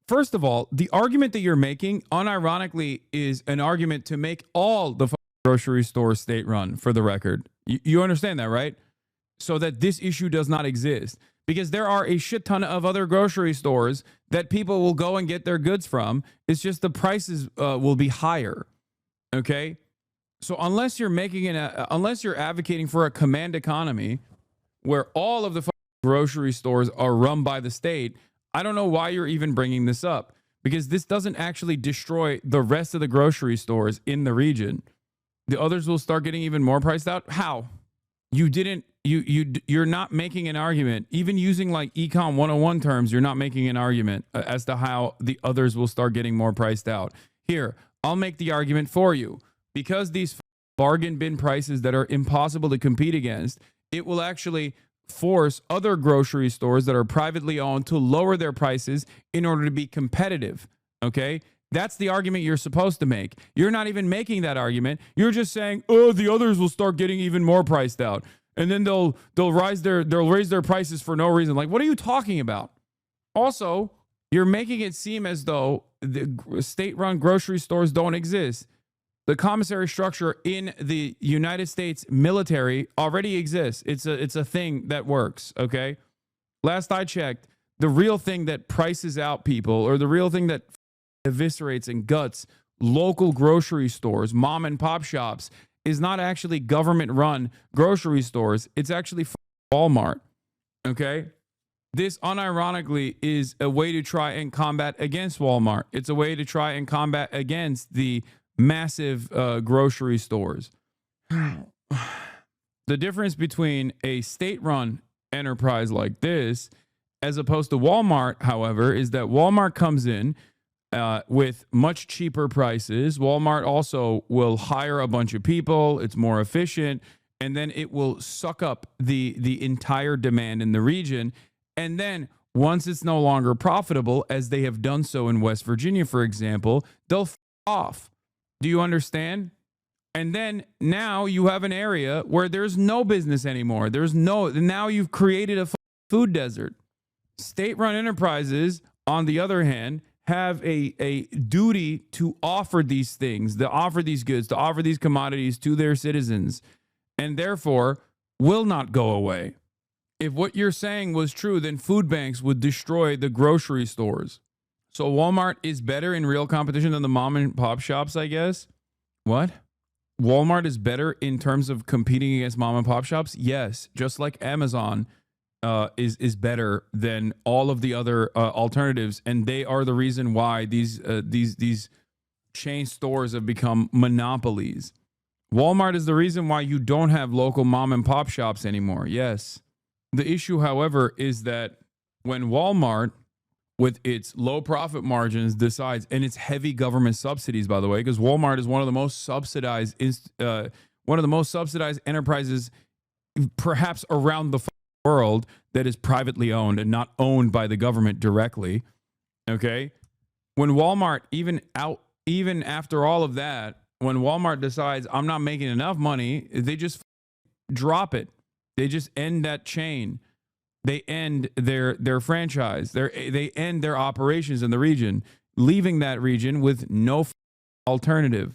first of all, the argument that you're making, unironically, is an argument to make all the grocery stores state-run, for the record. You understand that, right? So that this issue does not exist. Because there are a shit ton of other grocery stores that people will go and get their goods from. It's just the prices will be higher. Okay? So unless you're advocating for a command economy where all of the grocery stores are run by the state, I don't know why you're even bringing this up, because this doesn't actually destroy the rest of the grocery stores in the region. The others will start getting even more priced out. How? You're not making an argument. Even using like Econ 101 terms, you're not making an argument as to how the others will start getting more priced out. Here, I'll make the argument for you. Because these bargain bin prices that are impossible to compete against, it will actually force other grocery stores that are privately owned to lower their prices in order to be competitive. Okay? That's the argument you're supposed to make. You're not even making that argument. You're just saying, "Oh, the others will start getting even more priced out, and then they'll raise their prices for no reason." Like, what are you talking about? Also, you're making it seem as though the state-run grocery stores don't exist. The commissary structure in the United States military already exists. It's a thing that works, okay? Last I checked, the real thing that prices out people, or the real thing that eviscerates and guts local grocery stores, mom and pop shops, is not actually government-run grocery stores. It's actually Walmart, okay? This, unironically, is a way to try and combat against Walmart. It's a way to try and combat against the massive grocery stores. The difference between a state-run enterprise like this as opposed to Walmart, however, is that Walmart comes in with much cheaper prices. Walmart also will hire a bunch of people. It's more efficient. And then it will suck up the entire demand in the region. And then once it's no longer profitable, as they have done so in West Virginia, for example, they'll off. Do you understand? And then now you have an area where there's no business anymore. Now you've created a food desert. State-run enterprises, on the other hand, have a duty to offer these things, to offer these goods, to offer these commodities to their citizens, and therefore will not go away. If what you're saying was true, then food banks would destroy the grocery stores. So Walmart is better in real competition than the mom and pop shops, I guess. What? Walmart is better in terms of competing against mom and pop shops? Yes. Just like Amazon is better than all of the other alternatives, and they are the reason why these chain stores have become monopolies. Walmart is the reason why you don't have local mom and pop shops anymore. Yes. The issue, however, is that when Walmart, with its low profit margins, decides, and its heavy government subsidies, by the way, because Walmart is one of the most subsidized enterprises, perhaps around the world, that is privately owned and not owned by the government directly. Okay, when Walmart, even after all of that, when Walmart decides I'm not making enough money, they just drop it. They just end that chain. They end their franchise. They end their operations in the region, leaving that region with no alternative.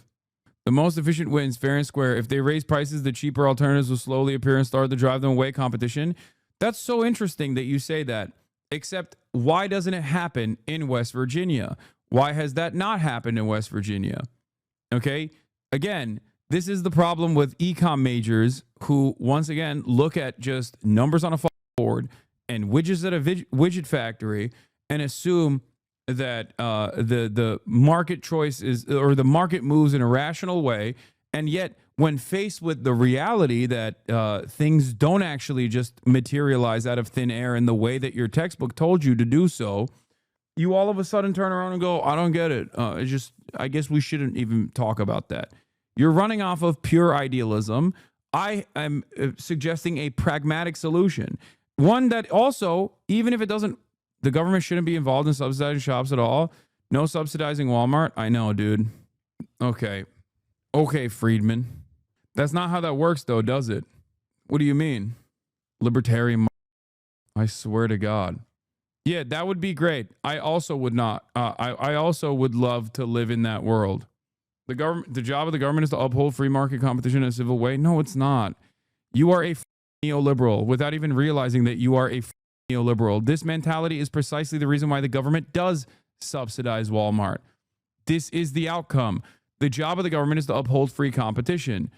The most efficient wins fair and square. If they raise prices, the cheaper alternatives will slowly appear and start to drive them away. Competition. That's so interesting that you say that. Except, why doesn't it happen in West Virginia? Why has that not happened in West Virginia? Okay. Again, this is the problem with econ majors who, once again, look at just numbers on a board and widgets at a widget factory and assume that the market choice is, or the market moves in a rational way. And yet, when faced with the reality that things don't actually just materialize out of thin air in the way that your textbook told you to do so, you all of a sudden turn around and go, I don't get it. I guess we shouldn't even talk about that. You're running off of pure idealism. I am suggesting a pragmatic solution. One that also, even if it doesn't, the government shouldn't be involved in subsidizing shops at all. No subsidizing Walmart. I know, dude. Okay, Friedman. That's not how that works, though, does it? What do you mean? Libertarian. I swear to God. Yeah, that would be great. I also would not. I also would love to live in that world. The job of the government is to uphold free market competition in a civil way. No, it's not. You are a neoliberal without even realizing that you are a neoliberal. This mentality is precisely the reason why the government does subsidize Walmart. This is the outcome. The job of the government is to uphold free competition.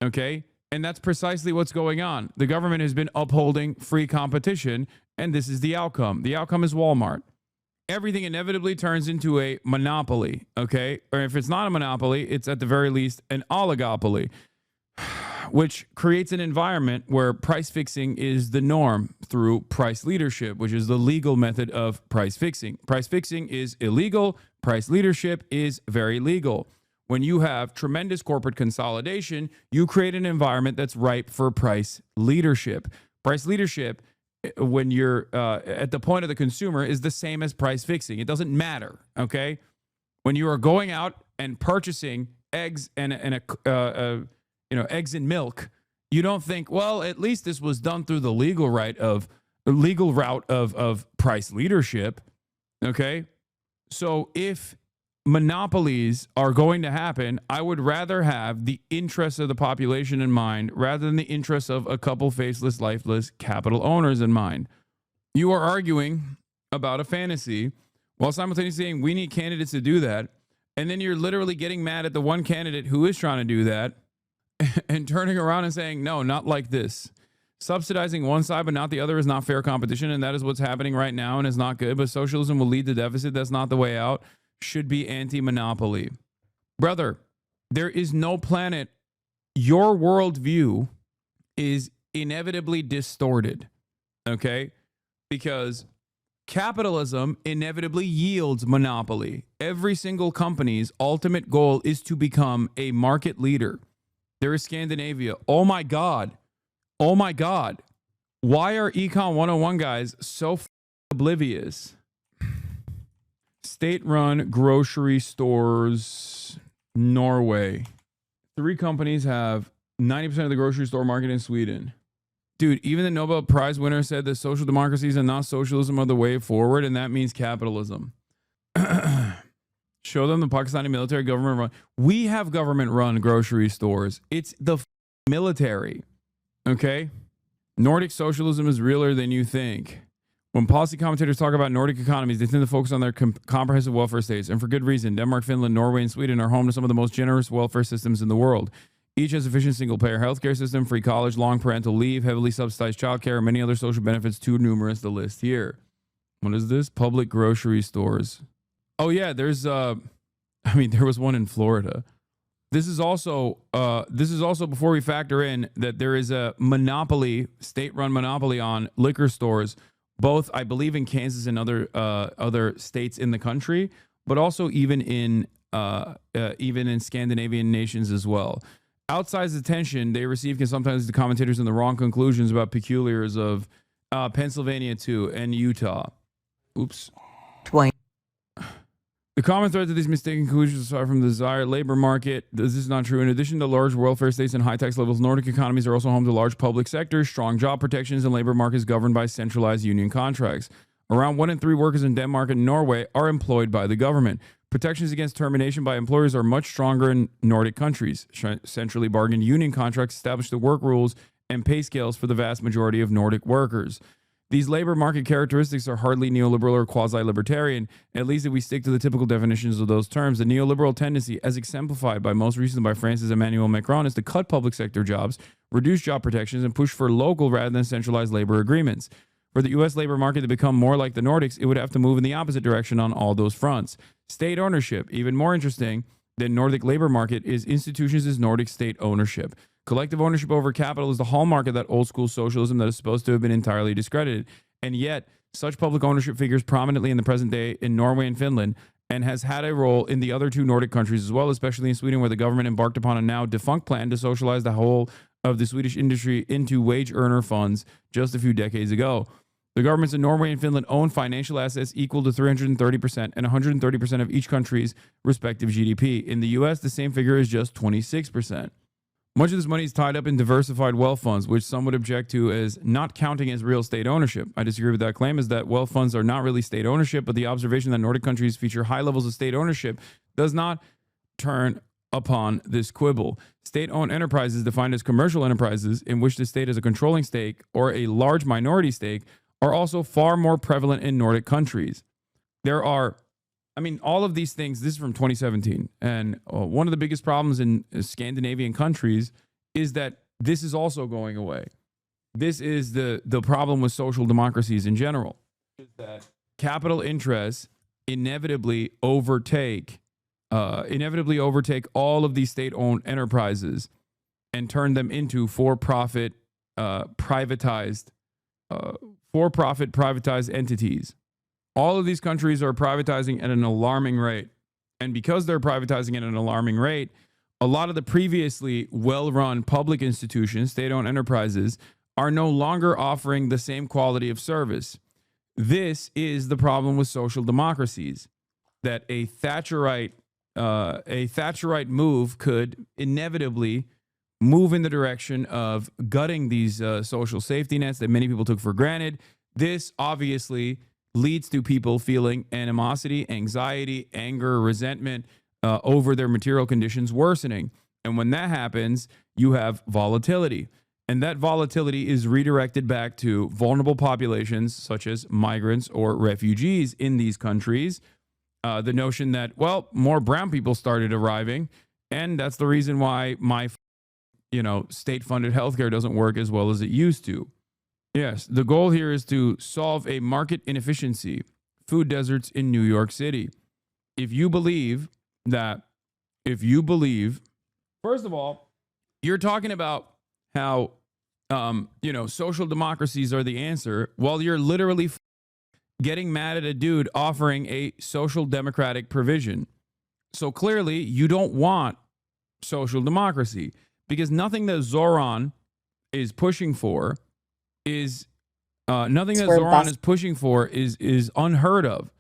Okay? And that's precisely what's going on. The government has been upholding free competition, and this is the outcome. The outcome is Walmart. Everything inevitably turns into a monopoly, okay? Or if it's not a monopoly, it's at the very least an oligopoly, which creates an environment where price fixing is the norm through price leadership, which is the legal method of price fixing. Price fixing is illegal. Price leadership is very legal. When you have tremendous corporate consolidation, you create an environment that's ripe for price leadership. Price leadership, when you're at the point of the consumer, is the same as price fixing. It doesn't matter, okay? When you are going out and purchasing eggs and eggs and milk, you don't think, well, at least this was done through the legal route of price leadership, okay? So if monopolies are going to happen, I would rather have the interests of the population in mind rather than the interests of a couple faceless, lifeless capital owners in mind. You are arguing about a fantasy while simultaneously saying we need candidates to do that. And then you're literally getting mad at the one candidate who is trying to do that and turning around and saying, no, not like this. Subsidizing one side but not the other is not fair competition. And that is what's happening right now and is not good. But socialism will lead to deficit. That's not the way out. Should be anti-monopoly. Brother, there is no planet. Your worldview is inevitably distorted, okay? Because capitalism inevitably yields monopoly. Every single company's ultimate goal is to become a market leader. There is Scandinavia. Oh my God. Why are Econ 101 guys so oblivious? State-run grocery stores, Norway. 3 companies have 90% of the grocery store market in Sweden. Dude, even the Nobel Prize winner said that social democracies and not socialism are the way forward, and that means capitalism. Show them the Pakistani military government run. We have government-run grocery stores. It's the military, okay? Nordic socialism is realer than you think. When policy commentators talk about Nordic economies, they tend to focus on their comprehensive welfare states, and for good reason. Denmark, Finland, Norway, and Sweden are home to some of the most generous welfare systems in the world. Each has efficient single-payer healthcare system, free college, long parental leave, heavily subsidized childcare, and many other social benefits too numerous to list here. What is this? Public grocery stores. Oh yeah, there was one in Florida. This is also before we factor in that there is a monopoly, state-run monopoly on liquor stores, both I believe in Kansas and other states in the country, but also even in Scandinavian nations as well. Outsized attention they receive can sometimes lead to commentators in the wrong conclusions about peculiars of Pennsylvania too and Utah. Oops. The common thread to these mistaken conclusions aside from the desired labor market, this is not true. In addition to large welfare states and high tax levels, Nordic economies are also home to large public sectors, strong job protections, and labor markets governed by centralized union contracts. Around 1 in 3 workers in Denmark and Norway are employed by the government. Protections against termination by employers are much stronger in Nordic countries. Centrally bargained union contracts establish the work rules and pay scales for the vast majority of Nordic workers. These labor market characteristics are hardly neoliberal or quasi-libertarian, at least if we stick to the typical definitions of those terms. The neoliberal tendency, as exemplified by most recently by France's Emmanuel Macron, is to cut public sector jobs, reduce job protections, and push for local rather than centralized labor agreements. For the U.S. labor market to become more like the Nordics, it would have to move in the opposite direction on all those fronts. State ownership, even more interesting than Nordic labor market, is institutions as Nordic state ownership. Collective ownership over capital is the hallmark of that old school socialism that is supposed to have been entirely discredited. And yet, such public ownership figures prominently in the present day in Norway and Finland, and has had a role in the other 2 Nordic countries as well, especially in Sweden, where the government embarked upon a now defunct plan to socialize the whole of the Swedish industry into wage earner funds just a few decades ago. The governments in Norway and Finland own financial assets equal to 330% and 130% of each country's respective GDP. In the U.S., the same figure is just 26%. Much of this money is tied up in diversified wealth funds, which some would object to as not counting as real state ownership. I disagree with that claim, as that wealth funds are not really state ownership, but the observation that Nordic countries feature high levels of state ownership does not turn upon this quibble. State-owned enterprises, defined as commercial enterprises in which the state has a controlling stake or a large minority stake, are also far more prevalent in Nordic countries. There are, all of these things, this is from 2017, and one of the biggest problems in Scandinavian countries is that this is also going away. This is the problem with social democracies in general, is that capital interests inevitably overtake all of these state-owned enterprises and turn them into for-profit privatized entities. All of these countries are privatizing at an alarming rate. And because they're privatizing at an alarming rate, a lot of the previously well-run public institutions, state-owned enterprises, are no longer offering the same quality of service. This is the problem with social democracies, that a Thatcherite move could inevitably move in the direction of gutting these social safety nets that many people took for granted. This obviously leads to people feeling animosity, anxiety, anger, resentment over their material conditions worsening. And when that happens, you have volatility. And that volatility is redirected back to vulnerable populations such as migrants or refugees in these countries. The notion that, well, more brown people started arriving, and that's the reason why my state-funded healthcare doesn't work as well as it used to. Yes, the goal here is to solve a market inefficiency, food deserts in New York City. If you believe, first of all, you're talking about how, social democracies are the answer, while you're literally getting mad at a dude offering a social democratic provision. So clearly, you don't want social democracy, because nothing that Zohran is pushing for is unheard of.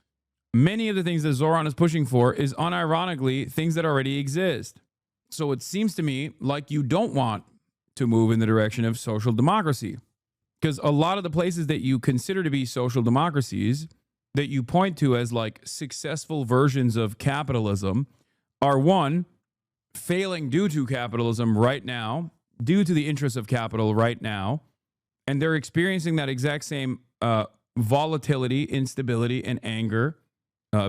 Many of the things that Zohran is pushing for is unironically things that already exist. So it seems to me like you don't want to move in the direction of social democracy, because a lot of the places that you consider to be social democracies that you point to as like successful versions of capitalism are, one, failing due to capitalism right now, due to the interests of capital right now, and they're experiencing that exact same volatility, instability, and anger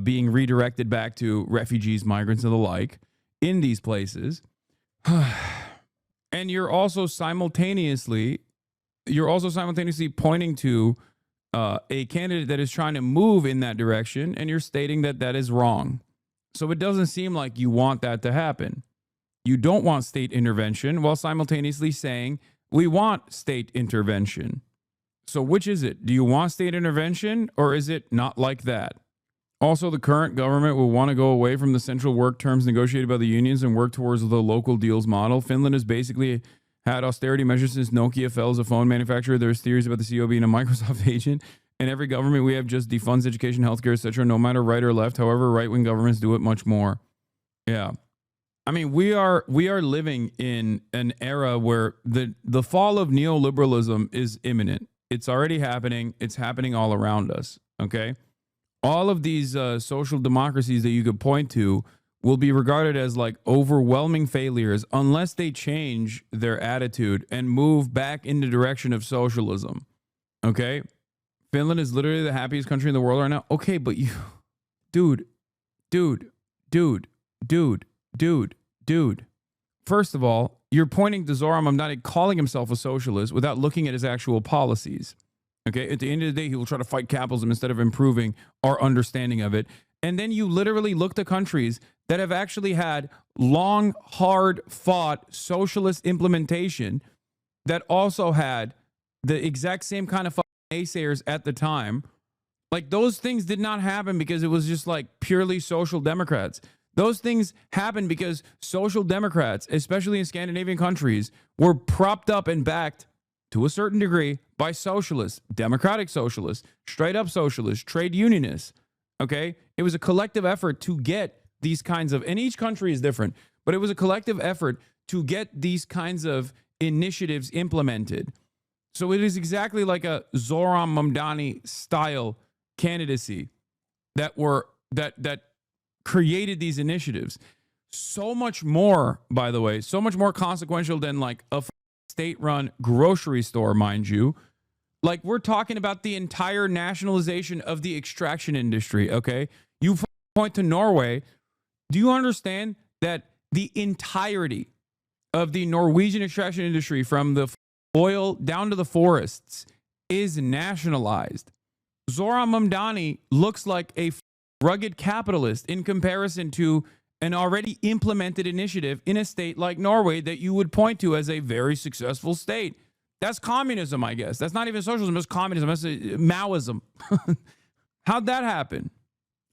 being redirected back to refugees, migrants, and the like in these places. And you're also simultaneously pointing to a candidate that is trying to move in that direction, and you're stating that that is wrong. So it doesn't seem like you want that to happen. You don't want state intervention while simultaneously saying we want state intervention. So which is it? Do you want state intervention, or is it not like that? Also, the current government will want to go away from the central work terms negotiated by the unions and work towards the local deals model. Finland has basically had austerity measures since Nokia fell as a phone manufacturer. There's theories about the CEO being a Microsoft agent. In every government we have just defunds education, healthcare, etc., no matter right or left. However, right-wing governments do it much more. Yeah. I mean, we are living in an era where the fall of neoliberalism is imminent. It's already happening. It's happening all around us, okay? All of these social democracies that you could point to will be regarded as like overwhelming failures unless they change their attitude and move back in the direction of socialism. Okay? Finland is literally the happiest country in the world right now. Okay, but you, dude. First of all, you're pointing to Zohran Mamdani calling himself a socialist without looking at his actual policies. Okay, at the end of the day, he will try to fight capitalism instead of improving our understanding of it. And then you literally look to countries that have actually had long, hard-fought socialist implementation that also had the exact same kind of naysayers at the time. Like, those things did not happen because it was just like purely social democrats. Those things happened because social democrats, especially in Scandinavian countries, were propped up and backed to a certain degree by socialists, democratic socialists, straight up socialists, trade unionists. Okay? It was a collective effort to get these kinds of, and each country is different, but it was a collective effort to get these kinds of initiatives implemented. So it is exactly like a Zohran Mamdani style candidacy that created these initiatives. So much more, by the way, so much more consequential than like a state-run grocery store, mind you. Like, we're talking about the entire nationalization of the extraction industry, okay? You point to Norway. Do you understand that the entirety of the Norwegian extraction industry, from the oil down to the forests, is nationalized? Zohran Mamdani looks like a rugged capitalist in comparison to an already implemented initiative in a state like Norway that you would point to as a very successful state. That's communism, I guess. That's not even socialism. It's communism. That's Maoism. How'd that happen?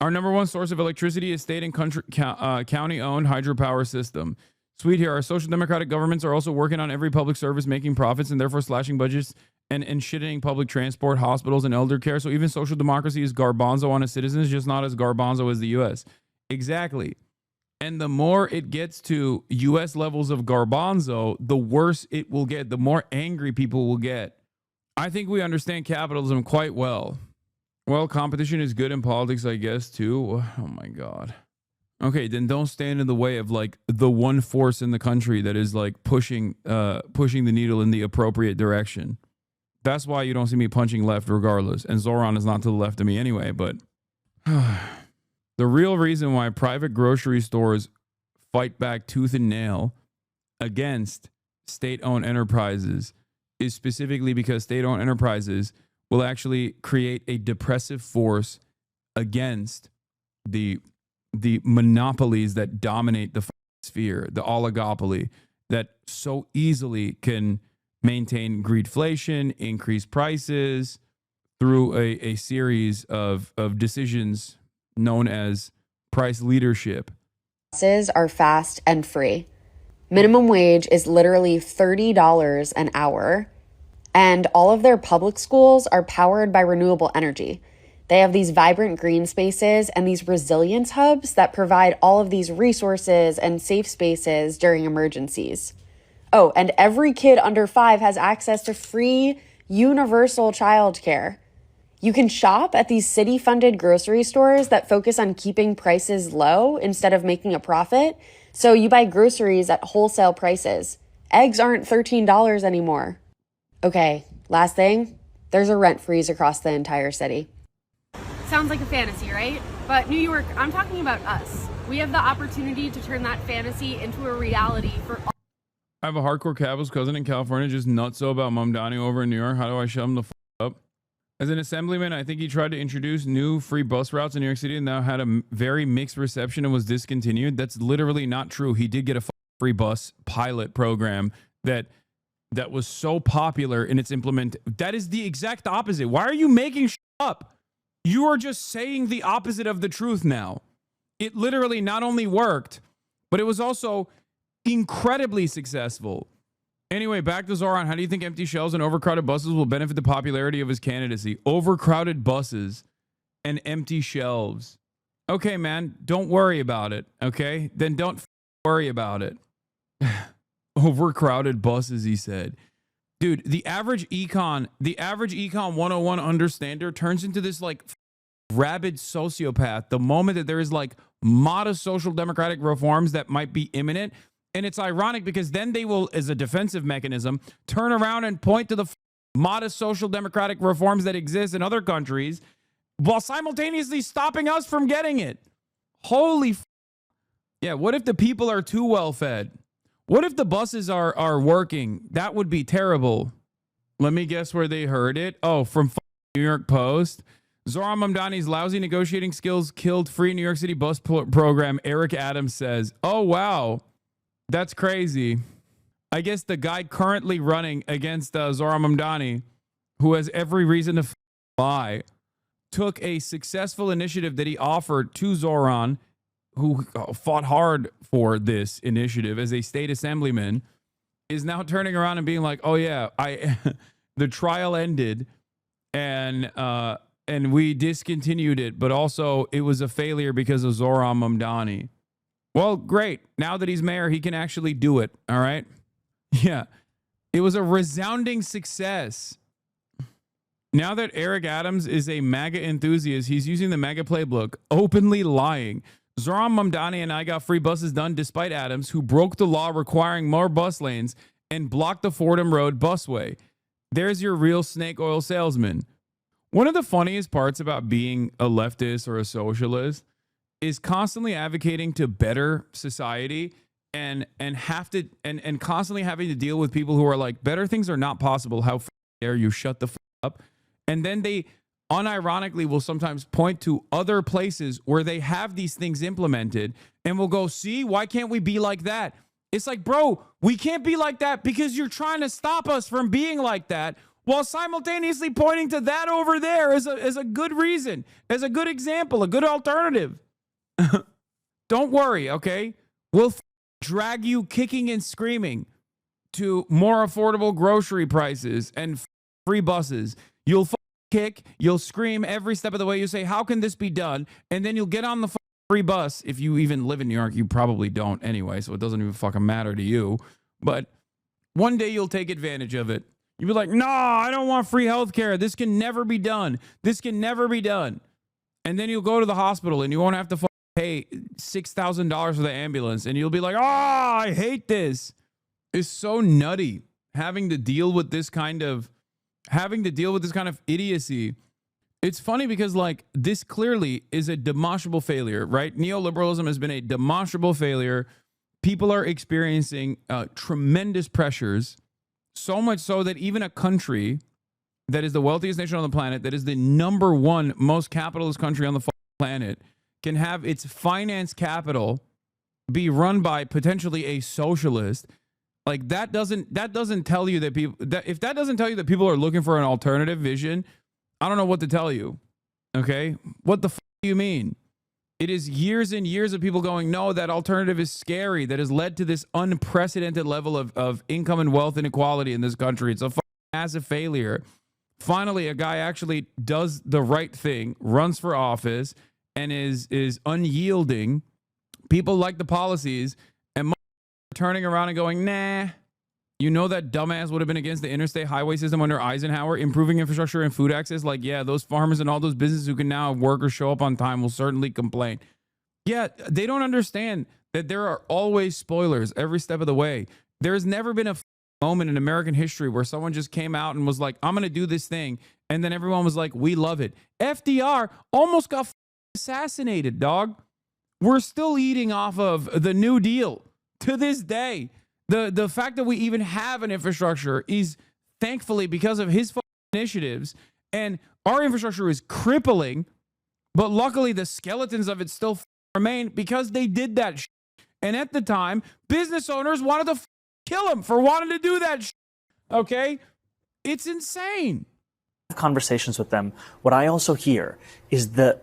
Our number one source of electricity is state and county-owned hydropower system. Sweet here. Our social democratic governments are also working on every public service making profits and therefore slashing budgets and shitting public transport, hospitals, and elder care. So even social democracy is garbanzo on its citizens, just not as garbanzo as the U.S. Exactly. And the more it gets to U.S. levels of garbanzo, the worse it will get, the more angry people will get. I think we understand capitalism quite well. Well, competition is good in politics, I guess, too. Oh, my God. Okay, then don't stand in the way of, like, the one force in the country that is, like, pushing the needle in the appropriate direction. That's why you don't see me punching left regardless. And Zohran is not to the left of me anyway, but... The real reason why private grocery stores fight back tooth and nail against state-owned enterprises is specifically because state-owned enterprises will actually create a depressive force against the monopolies that dominate the sphere, the oligopoly that so easily can maintain greedflation, increase prices through a series of decisions known as price leadership. Buses are fast and free. Minimum wage is literally $30 an hour, and all of their public schools are powered by renewable energy. They have these vibrant green spaces and these resilience hubs that provide all of these resources and safe spaces during emergencies. Oh, and every kid under 5 has access to free universal childcare. You can shop at these city-funded grocery stores that focus on keeping prices low instead of making a profit. So you buy groceries at wholesale prices. Eggs aren't $13 anymore. Okay, last thing, there's a rent freeze across the entire city. Sounds like a fantasy, right? But New York, I'm talking about us. We have the opportunity to turn that fantasy into a reality for all. I have a hardcore Capitals cousin in California just nutso about Mamdani over in New York. How do I shut him the up? As an assemblyman, I think he tried to introduce new free bus routes in New York City and now had a very mixed reception and was discontinued. That's literally not true. He did get a free bus pilot program that was so popular in its implement. That is the exact opposite. Why are you making shit up? You are just saying the opposite of the truth now. It literally not only worked, but it was also incredibly successful. Anyway, back to Zohran. How do you think empty shelves and overcrowded buses will benefit the popularity of his candidacy? Overcrowded buses and empty shelves. Okay, man, don't worry about it, okay? Then don't worry about it. Overcrowded buses, he said. Dude, the average econ 101 understander turns into this like rabid sociopath the moment that there is like modest social democratic reforms that might be imminent. And it's ironic because then they will, as a defensive mechanism, turn around and point to the modest social democratic reforms that exist in other countries while simultaneously stopping us from getting it. Holy yeah, what if the people are too well fed? What if the buses are working? That would be terrible. Let me guess where they heard it. Oh, from New York Post. Zohran Mamdani's lousy negotiating skills killed free New York City bus program, Eric Adams says. Oh, wow. That's crazy. I guess the guy currently running against Zohran Mamdani, who has every reason to lie, took a successful initiative that he offered to Zohran, who fought hard for this initiative as a state assemblyman, is now turning around and being like, oh yeah, the trial ended and we discontinued it, but also it was a failure because of Zohran Mamdani. Well, great. Now that he's mayor, he can actually do it. All right. Yeah. It was a resounding success. Now that Eric Adams is a MAGA enthusiast, he's using the MAGA playbook, openly lying. Zohran Mamdani and I got free buses done despite Adams, who broke the law requiring more bus lanes and blocked the Fordham Road busway. There's your real snake oil salesman. One of the funniest parts about being a leftist or a socialist is constantly advocating to better society and constantly having to deal with people who are like, better things are not possible. How dare you shut the up? And then they unironically will sometimes point to other places where they have these things implemented and will go, see, why can't we be like that? It's like, bro, we can't be like that because you're trying to stop us from being like that while simultaneously pointing to that over there as a good reason, as a good example, a good alternative. Don't worry, okay? We'll drag you kicking and screaming to more affordable grocery prices and free buses. You'll kick, you'll scream every step of the way. You say, how can this be done? And then you'll get on the free bus. If you even live in New York, you probably don't anyway, so it doesn't even fucking matter to you. But one day you'll take advantage of it. You'll be like, no, I don't want free healthcare. This can never be done. This can never be done. And then you'll go to the hospital and you won't have to pay $6,000 for the ambulance. And you'll be like, oh, I hate this. It's so nutty having to deal with this kind of idiocy. It's funny because like this clearly is a demonstrable failure, right? Neoliberalism has been a demonstrable failure. People are experiencing tremendous pressures, so much so that even a country that is the wealthiest nation on the planet, that is the number one most capitalist country on the planet, can have its finance capital be run by potentially a socialist. Like that doesn't tell you that people, if that doesn't tell you that people are looking for an alternative vision, I don't know what to tell you. Okay. What the do you mean? It is years and years of people going, no, that alternative is scary. That has led to this unprecedented level of income and wealth inequality in this country. It's a massive failure. Finally, a guy actually does the right thing, runs for office, and is unyielding. People like the policies, and turning around and going, nah. You know that dumbass would have been against the interstate highway system under Eisenhower, improving infrastructure and food access. Like, yeah, those farmers and all those businesses who can now work or show up on time will certainly complain. Yeah, they don't understand that there are always spoilers every step of the way. There's never been a moment in American history where someone just came out and was like, I'm going to do this thing. And then everyone was like, we love it. FDR almost got assassinated, dog. We're still eating off of the New Deal to this day. The fact that we even have an infrastructure is thankfully because of his initiatives, and our infrastructure is crippling, but luckily the skeletons of it still remain because they did that. And at the time, business owners wanted to kill him for wanting to do that. Okay? It's insane. Conversations with them, what I also hear is the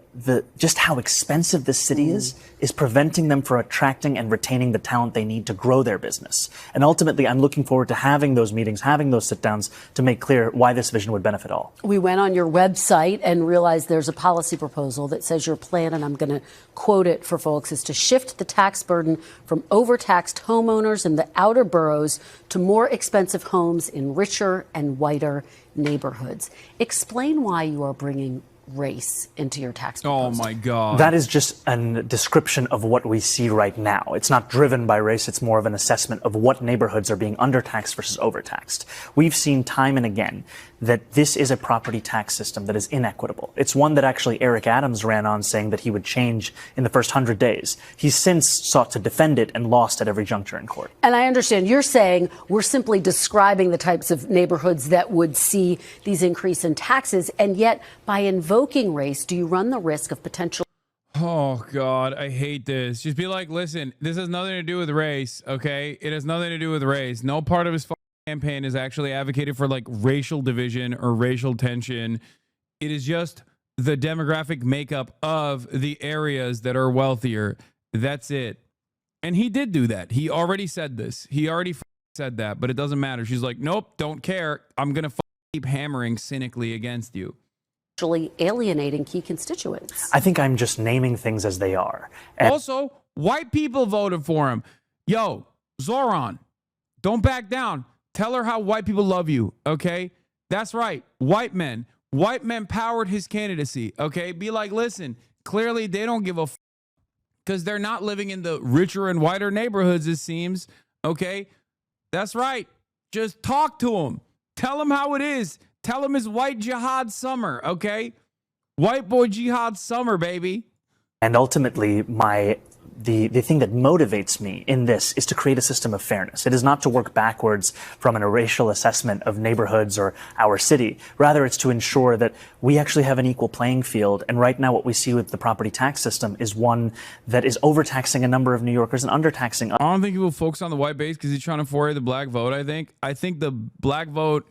just how expensive this city is preventing them from attracting and retaining the talent they need to grow their business. And ultimately, I'm looking forward to having those meetings, having those sit downs to make clear why this vision would benefit all. We went on your website and realized there's a policy proposal that says your plan, and I'm going to quote it for folks, is to shift the tax burden from overtaxed homeowners in the outer boroughs to more expensive homes in richer and whiter neighborhoods. Explain why you are bringing race into your tax proposal. Oh my God. That is just a description of what we see right now. It's not driven by race. It's more of an assessment of what neighborhoods are being undertaxed versus overtaxed. We've seen time and again that this is a property tax system that is inequitable. It's one that actually Eric Adams ran on saying that he would change in the first 100 days. He's since sought to defend it and lost at every juncture in court. And I understand you're saying we're simply describing the types of neighborhoods that would see these increase in taxes, and yet by invoking race, do you run the risk of potential? Oh God, I hate this. Just be like, listen, this has nothing to do with race, okay? It has nothing to do with race. No part of his campaign is actually advocated for like racial division or racial tension. It is just the demographic makeup of the areas that are wealthier. That's it. And he did do that. He already said this. He already said that, but it doesn't matter. She's like, nope, don't care. I'm going to keep hammering cynically against you. Actually alienating key constituents. I think I'm just naming things as they are. And also, white people voted for him. Yo, Zohran, don't back down. Tell her how white people love you, okay? That's right. White men. White men powered his candidacy, okay? Be like, listen, clearly they don't give a because they're not living in the richer and whiter neighborhoods, it seems, okay? That's right. Just talk to them. Tell them how it is. Tell them it's white jihad summer, okay? White boy jihad summer, baby. And ultimately, the thing that motivates me in this is to create a system of fairness. It is not to work backwards from a racial assessment of neighborhoods or our city. Rather, it's to ensure that we actually have an equal playing field. And right now, what we see with the property tax system is one that is overtaxing a number of New Yorkers and undertaxing. I don't think he will focus on the white base because he's trying to foray the black vote, I think the black vote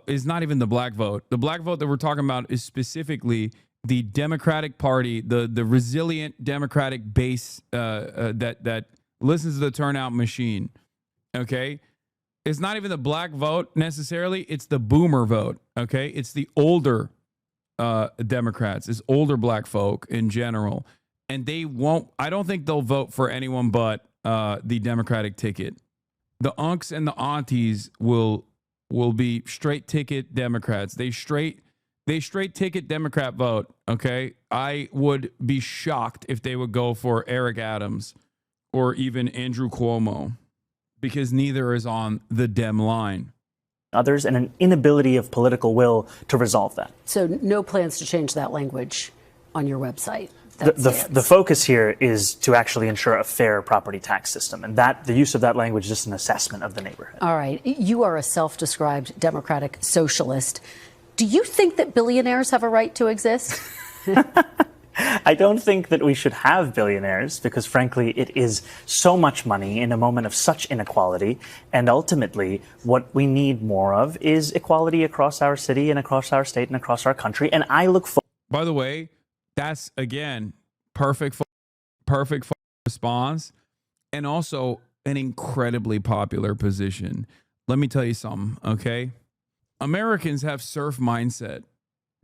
is not even the black vote. The black vote that we're talking about is specifically the Democratic Party, the resilient Democratic base that listens to the turnout machine. Okay, it's not even the black vote necessarily. It's the boomer vote. Okay, it's the older Democrats. It's older black folk in general, and they won't. I don't think they'll vote for anyone but the Democratic ticket. The unks and the aunties will be straight ticket Democrats. They straight ticket Democrat vote, okay? I would be shocked if they would go for Eric Adams or even Andrew Cuomo because neither is on the Dem line. Others and an inability of political will to resolve that. So no plans to change that language on your website? The focus here is to actually ensure a fair property tax system, and that the use of that language is just an assessment of the neighborhood. All right. You are a self-described democratic socialist. Do you think that billionaires have a right to exist? I don't think that we should have billionaires because, frankly, it is so much money in a moment of such inequality. And ultimately, what we need more of is equality across our city and across our state and across our country. And I look forward. By the way, that's, again, perfect response and also an incredibly popular position. Let me tell you something, okay? Americans have surf mindset.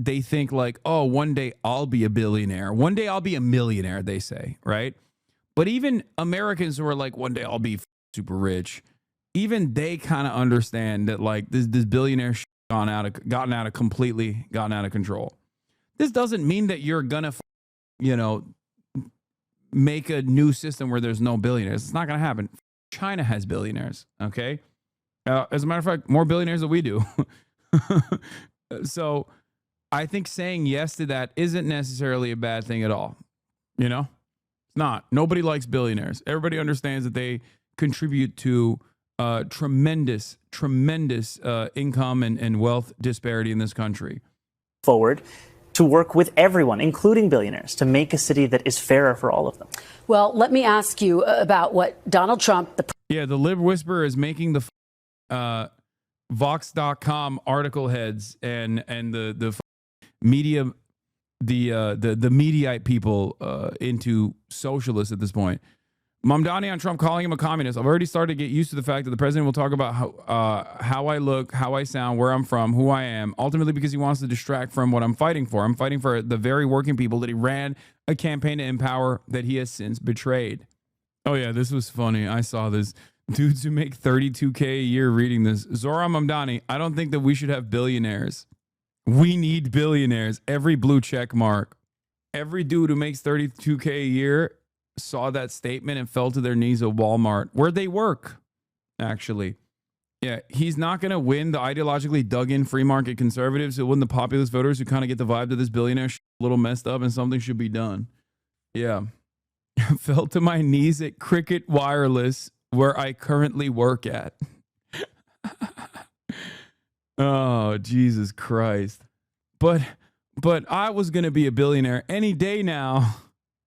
They think like, oh, one day I'll be a billionaire. One day I'll be a millionaire, they say, right? But even Americans who are like, one day I'll be super rich, even they kind of understand that like this billionaire shit gotten out of control. This doesn't mean that you're gonna, make a new system where there's no billionaires. It's not gonna happen. China has billionaires, okay? As a matter of fact, more billionaires than we do. So I think saying yes to that isn't necessarily a bad thing at all. It's not. Nobody likes billionaires. Everybody understands that they contribute to tremendous income and wealth disparity in this country. Forward to work with everyone, including billionaires, to make a city that is fairer for all of them. Well, let me ask you about what Donald Trump, the lib whisperer, is making the Vox.com article heads and the media, the Mediaite people into socialists at this point. Mamdani on Trump calling him a communist. I've already started to get used to the fact that the president will talk about how I look, how I sound, where I'm from, who I am, ultimately because he wants to distract from what I'm fighting for. I'm fighting for the very working people that he ran a campaign to empower that he has since betrayed. Oh, yeah, this was funny. I saw this. Dudes who make $32K a year reading this. Zohran Mamdani, I don't think that we should have billionaires. We need billionaires. Every blue check mark. Every dude who makes $32K a year saw that statement and fell to their knees at Walmart, where they work, actually. Yeah, he's not going to win the ideologically dug-in free market conservatives. He'll win the populist voters who kind of get the vibe that this billionaire shit a little messed up and something should be done. Yeah. Fell to my knees at Cricket Wireless, where I currently work at. Oh, Jesus Christ. But I was going to be a billionaire any day now.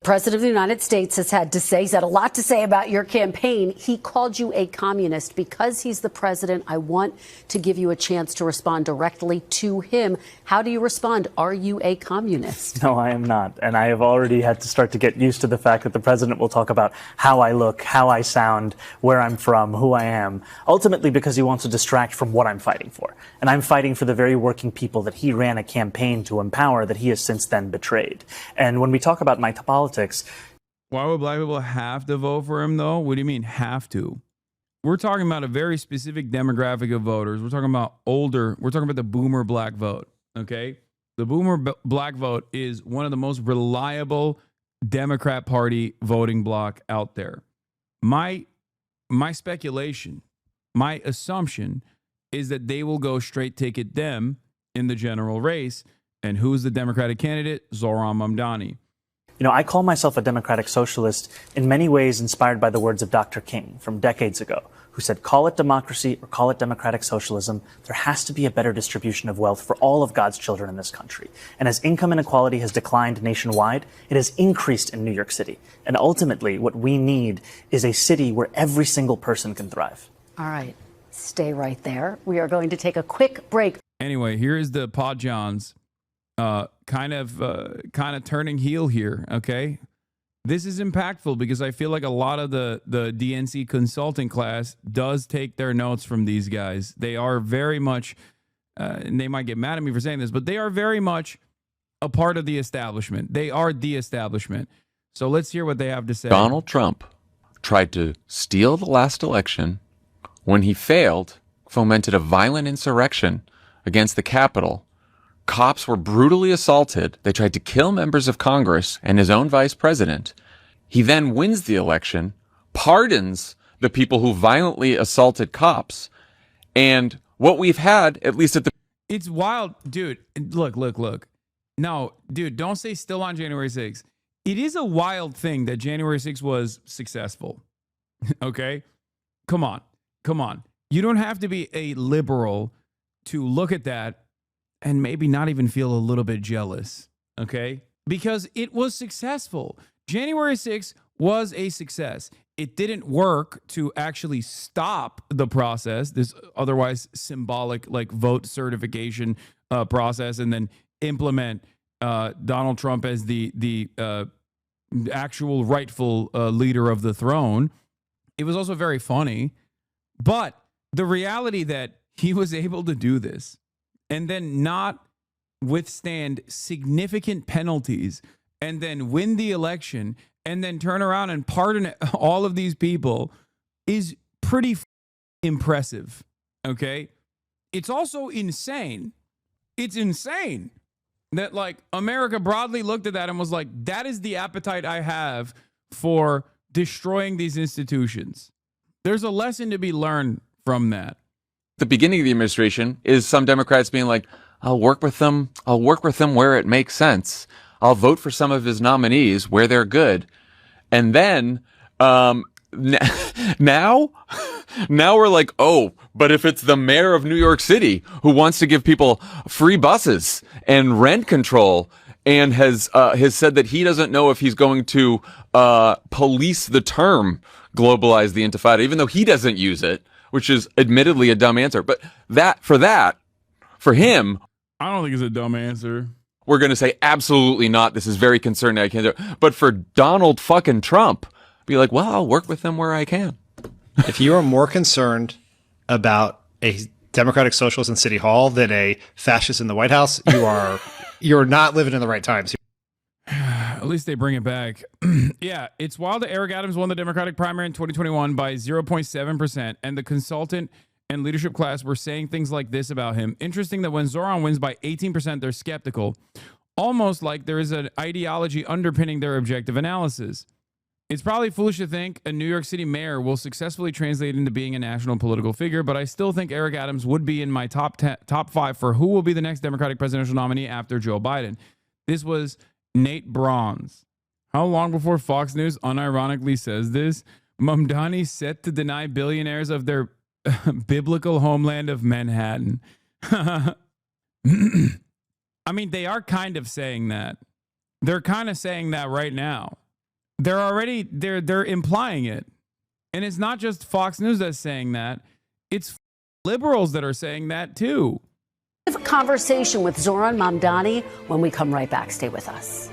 President of the United States has had a lot to say about your campaign. He called you a communist. Because he's the president, I want to give you a chance to respond directly to him. How do you respond? Are you a communist? No, I am not. And I have already had to start to get used to the fact that the president will talk about how I look, how I sound, where I'm from, who I am, ultimately because he wants to distract from what I'm fighting for. And I'm fighting for the very working people that he ran a campaign to empower that he has since then betrayed. And when we talk about my politics, why would black people have to vote for him, though? What do you mean have to? We're talking about a very specific demographic of voters. We're talking about older. We're talking about the boomer black vote, okay? The boomer black vote is one of the most reliable Democrat Party voting bloc out there. My speculation, my assumption is that they will go straight ticket them in the general race. And who's the Democratic candidate? Zohran Mamdani. You know, I call myself a democratic socialist in many ways inspired by the words of Dr. King from decades ago, who said, call it democracy or call it democratic socialism, there has to be a better distribution of wealth for all of God's children in this country. And as income inequality has declined nationwide, it has increased in New York City. And ultimately, what we need is a city where every single person can thrive. All right. Stay right there. We are going to take a quick break. Anyway, here is the Pod Johns. Kind of turning heel here, okay? This is impactful because I feel like a lot of the DNC consulting class does take their notes from these guys. They are very much, and they might get mad at me for saying this, but they are very much a part of the establishment. They are the establishment. So let's hear what they have to say. Donald Trump tried to steal the last election. When he failed, fomented a violent insurrection against the Capitol. Cops were brutally assaulted. They tried to kill members of Congress and his own vice president. He then wins the election, pardons the people who violently assaulted cops. And what we've had, at least at the... It's wild. Dude, look. No, dude, don't say still on January 6th. It is a wild thing that January 6th was successful. Okay? Come on. You don't have to be a liberal to look at that and maybe not even feel a little bit jealous, okay? Because it was successful. January 6th was a success. It didn't work to actually stop the process, this otherwise symbolic like vote certification process, and then implement Donald Trump as the actual rightful leader of the throne. It was also very funny. But the reality that he was able to do this and then not withstand significant penalties and then win the election and then turn around and pardon all of these people is pretty impressive, okay? It's also insane. It's insane that, like, America broadly looked at that and was like, that is the appetite I have for destroying these institutions. There's a lesson to be learned from that. The beginning of the administration is some Democrats being like, I'll work with them where it makes sense. I'll vote for some of his nominees where they're good. And then now Now we're like, oh, but if it's the mayor of New York City who wants to give people free buses and rent control and has said that he doesn't know if he's going to police the term globalize the intifada, even though he doesn't use it, which is admittedly a dumb answer. But for him, I don't think it's a dumb answer. We're going to say absolutely not. This is very concerning. I can't do it. But for Donald fucking Trump, be like, well, I'll work with them where I can. If you are more concerned about a Democratic socialist in City Hall than a fascist in the White House, you're not living in the right times. At least they bring it back. Yeah, it's wild that Eric Adams won the Democratic primary in 2021 by 0.7%, and the consultant and leadership class were saying things like this about him. Interesting that when Zohran wins by 18%, they're skeptical, almost like there is an ideology underpinning their objective analysis. It's probably foolish to think a New York City mayor will successfully translate into being a national political figure, but I still think Eric Adams would be in my top 5 for who will be the next Democratic presidential nominee after Joe Biden. This was Nate Bronze. How long before Fox News unironically says this? Mamdani set to deny billionaires of their biblical homeland of Manhattan. I mean, they are kind of saying that. They're kind of saying that right now. They're implying it. And it's not just Fox News that's saying that. It's liberals that are saying that too. We have a conversation with Zohran Mamdani when we come right back. Stay with us.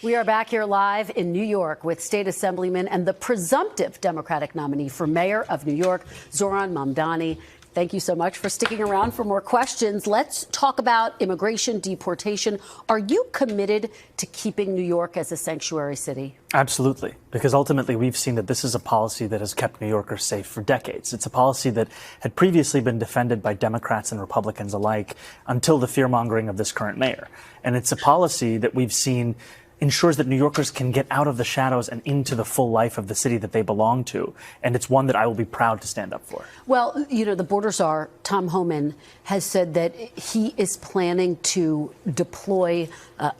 We are back here live in New York with State Assemblyman and the presumptive Democratic nominee for mayor of New York, Zohran Mamdani. Thank you so much for sticking around for more questions. Let's talk about immigration, deportation. Are you committed to keeping New York as a sanctuary city? Absolutely, because ultimately we've seen that this is a policy that has kept New Yorkers safe for decades. It's a policy that had previously been defended by Democrats and Republicans alike until the fear-mongering of this current mayor. And it's a policy that we've seen ensures that New Yorkers can get out of the shadows and into the full life of the city that they belong to. And it's one that I will be proud to stand up for. Well, you know, the border czar, Tom Homan, has said that he is planning to deploy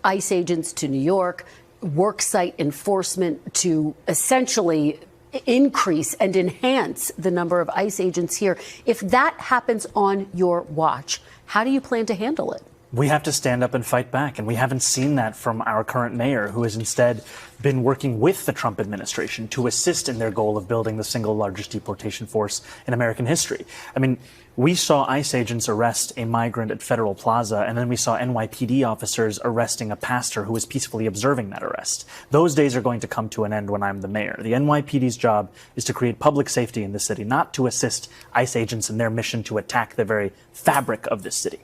ICE agents to New York, worksite enforcement to essentially increase and enhance the number of ICE agents here. If that happens on your watch, how do you plan to handle it? We have to stand up and fight back, and we haven't seen that from our current mayor, who has instead been working with the Trump administration to assist in their goal of building the single largest deportation force in American history. I mean, we saw ICE agents arrest a migrant at Federal Plaza, and then we saw NYPD officers arresting a pastor who was peacefully observing that arrest. Those days are going to come to an end when I'm the mayor. The NYPD's job is to create public safety in the city, not to assist ICE agents in their mission to attack the very fabric of this city.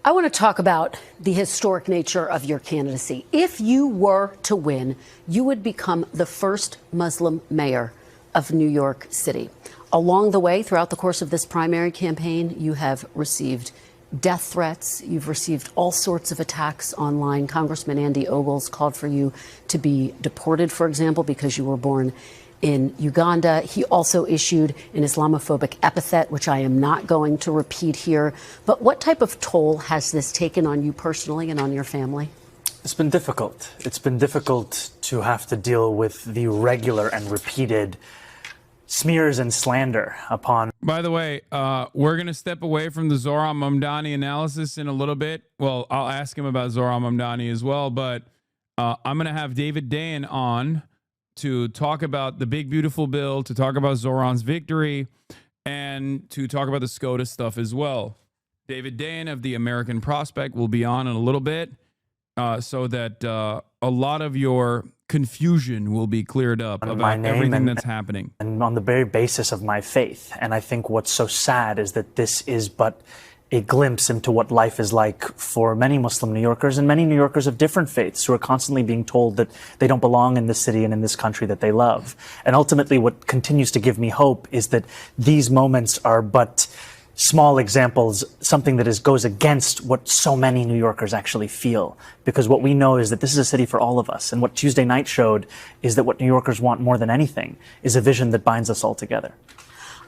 I want to talk about the historic nature of your candidacy. If you were to win, you would become the first Muslim mayor of New York City. Along the way, throughout the course of this primary campaign, you have received death threats. You've received all sorts of attacks online. Congressman Andy Ogles called for you to be deported, for example, because you were born in Uganda. He also issued an Islamophobic epithet, which I am not going to repeat here. But what type of toll has this taken on you personally and on your family? It's been difficult. It's been difficult to have to deal with the regular and repeated smears and slander upon. By the way, we're going to step away from the Zohran Mamdani analysis in a little bit. Well, I'll ask him about Zohran Mamdani as well, but I'm going to have David Dayen on to talk about the big, beautiful bill, to talk about Zohran's victory, and to talk about the SCOTUS stuff as well. David Dayen of the American Prospect will be on in a little bit so that a lot of your confusion will be cleared up about everything that's happening. And on the very basis of my faith. And I think what's so sad is that this is but a glimpse into what life is like for many Muslim New Yorkers and many New Yorkers of different faiths who are constantly being told that they don't belong in this city and in this country that they love. And ultimately, what continues to give me hope is that these moments are but small examples, something that goes against what so many New Yorkers actually feel. Because what we know is that this is a city for all of us. And what Tuesday night showed is that what New Yorkers want more than anything is a vision that binds us all together.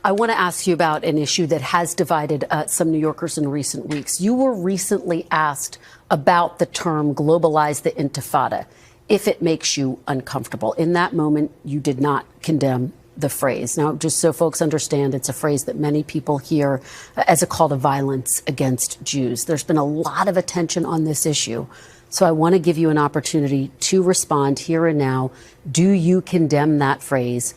I want to ask you about an issue that has divided some New Yorkers in recent weeks. You were recently asked about the term globalize the intifada. if it makes you uncomfortable. In that moment, you did not condemn the phrase. Now, just so folks understand, it's a phrase that many people hear as a call to violence against Jews. There's been a lot of attention on this issue. So I want to give you an opportunity to respond here and now. Do you condemn that phrase?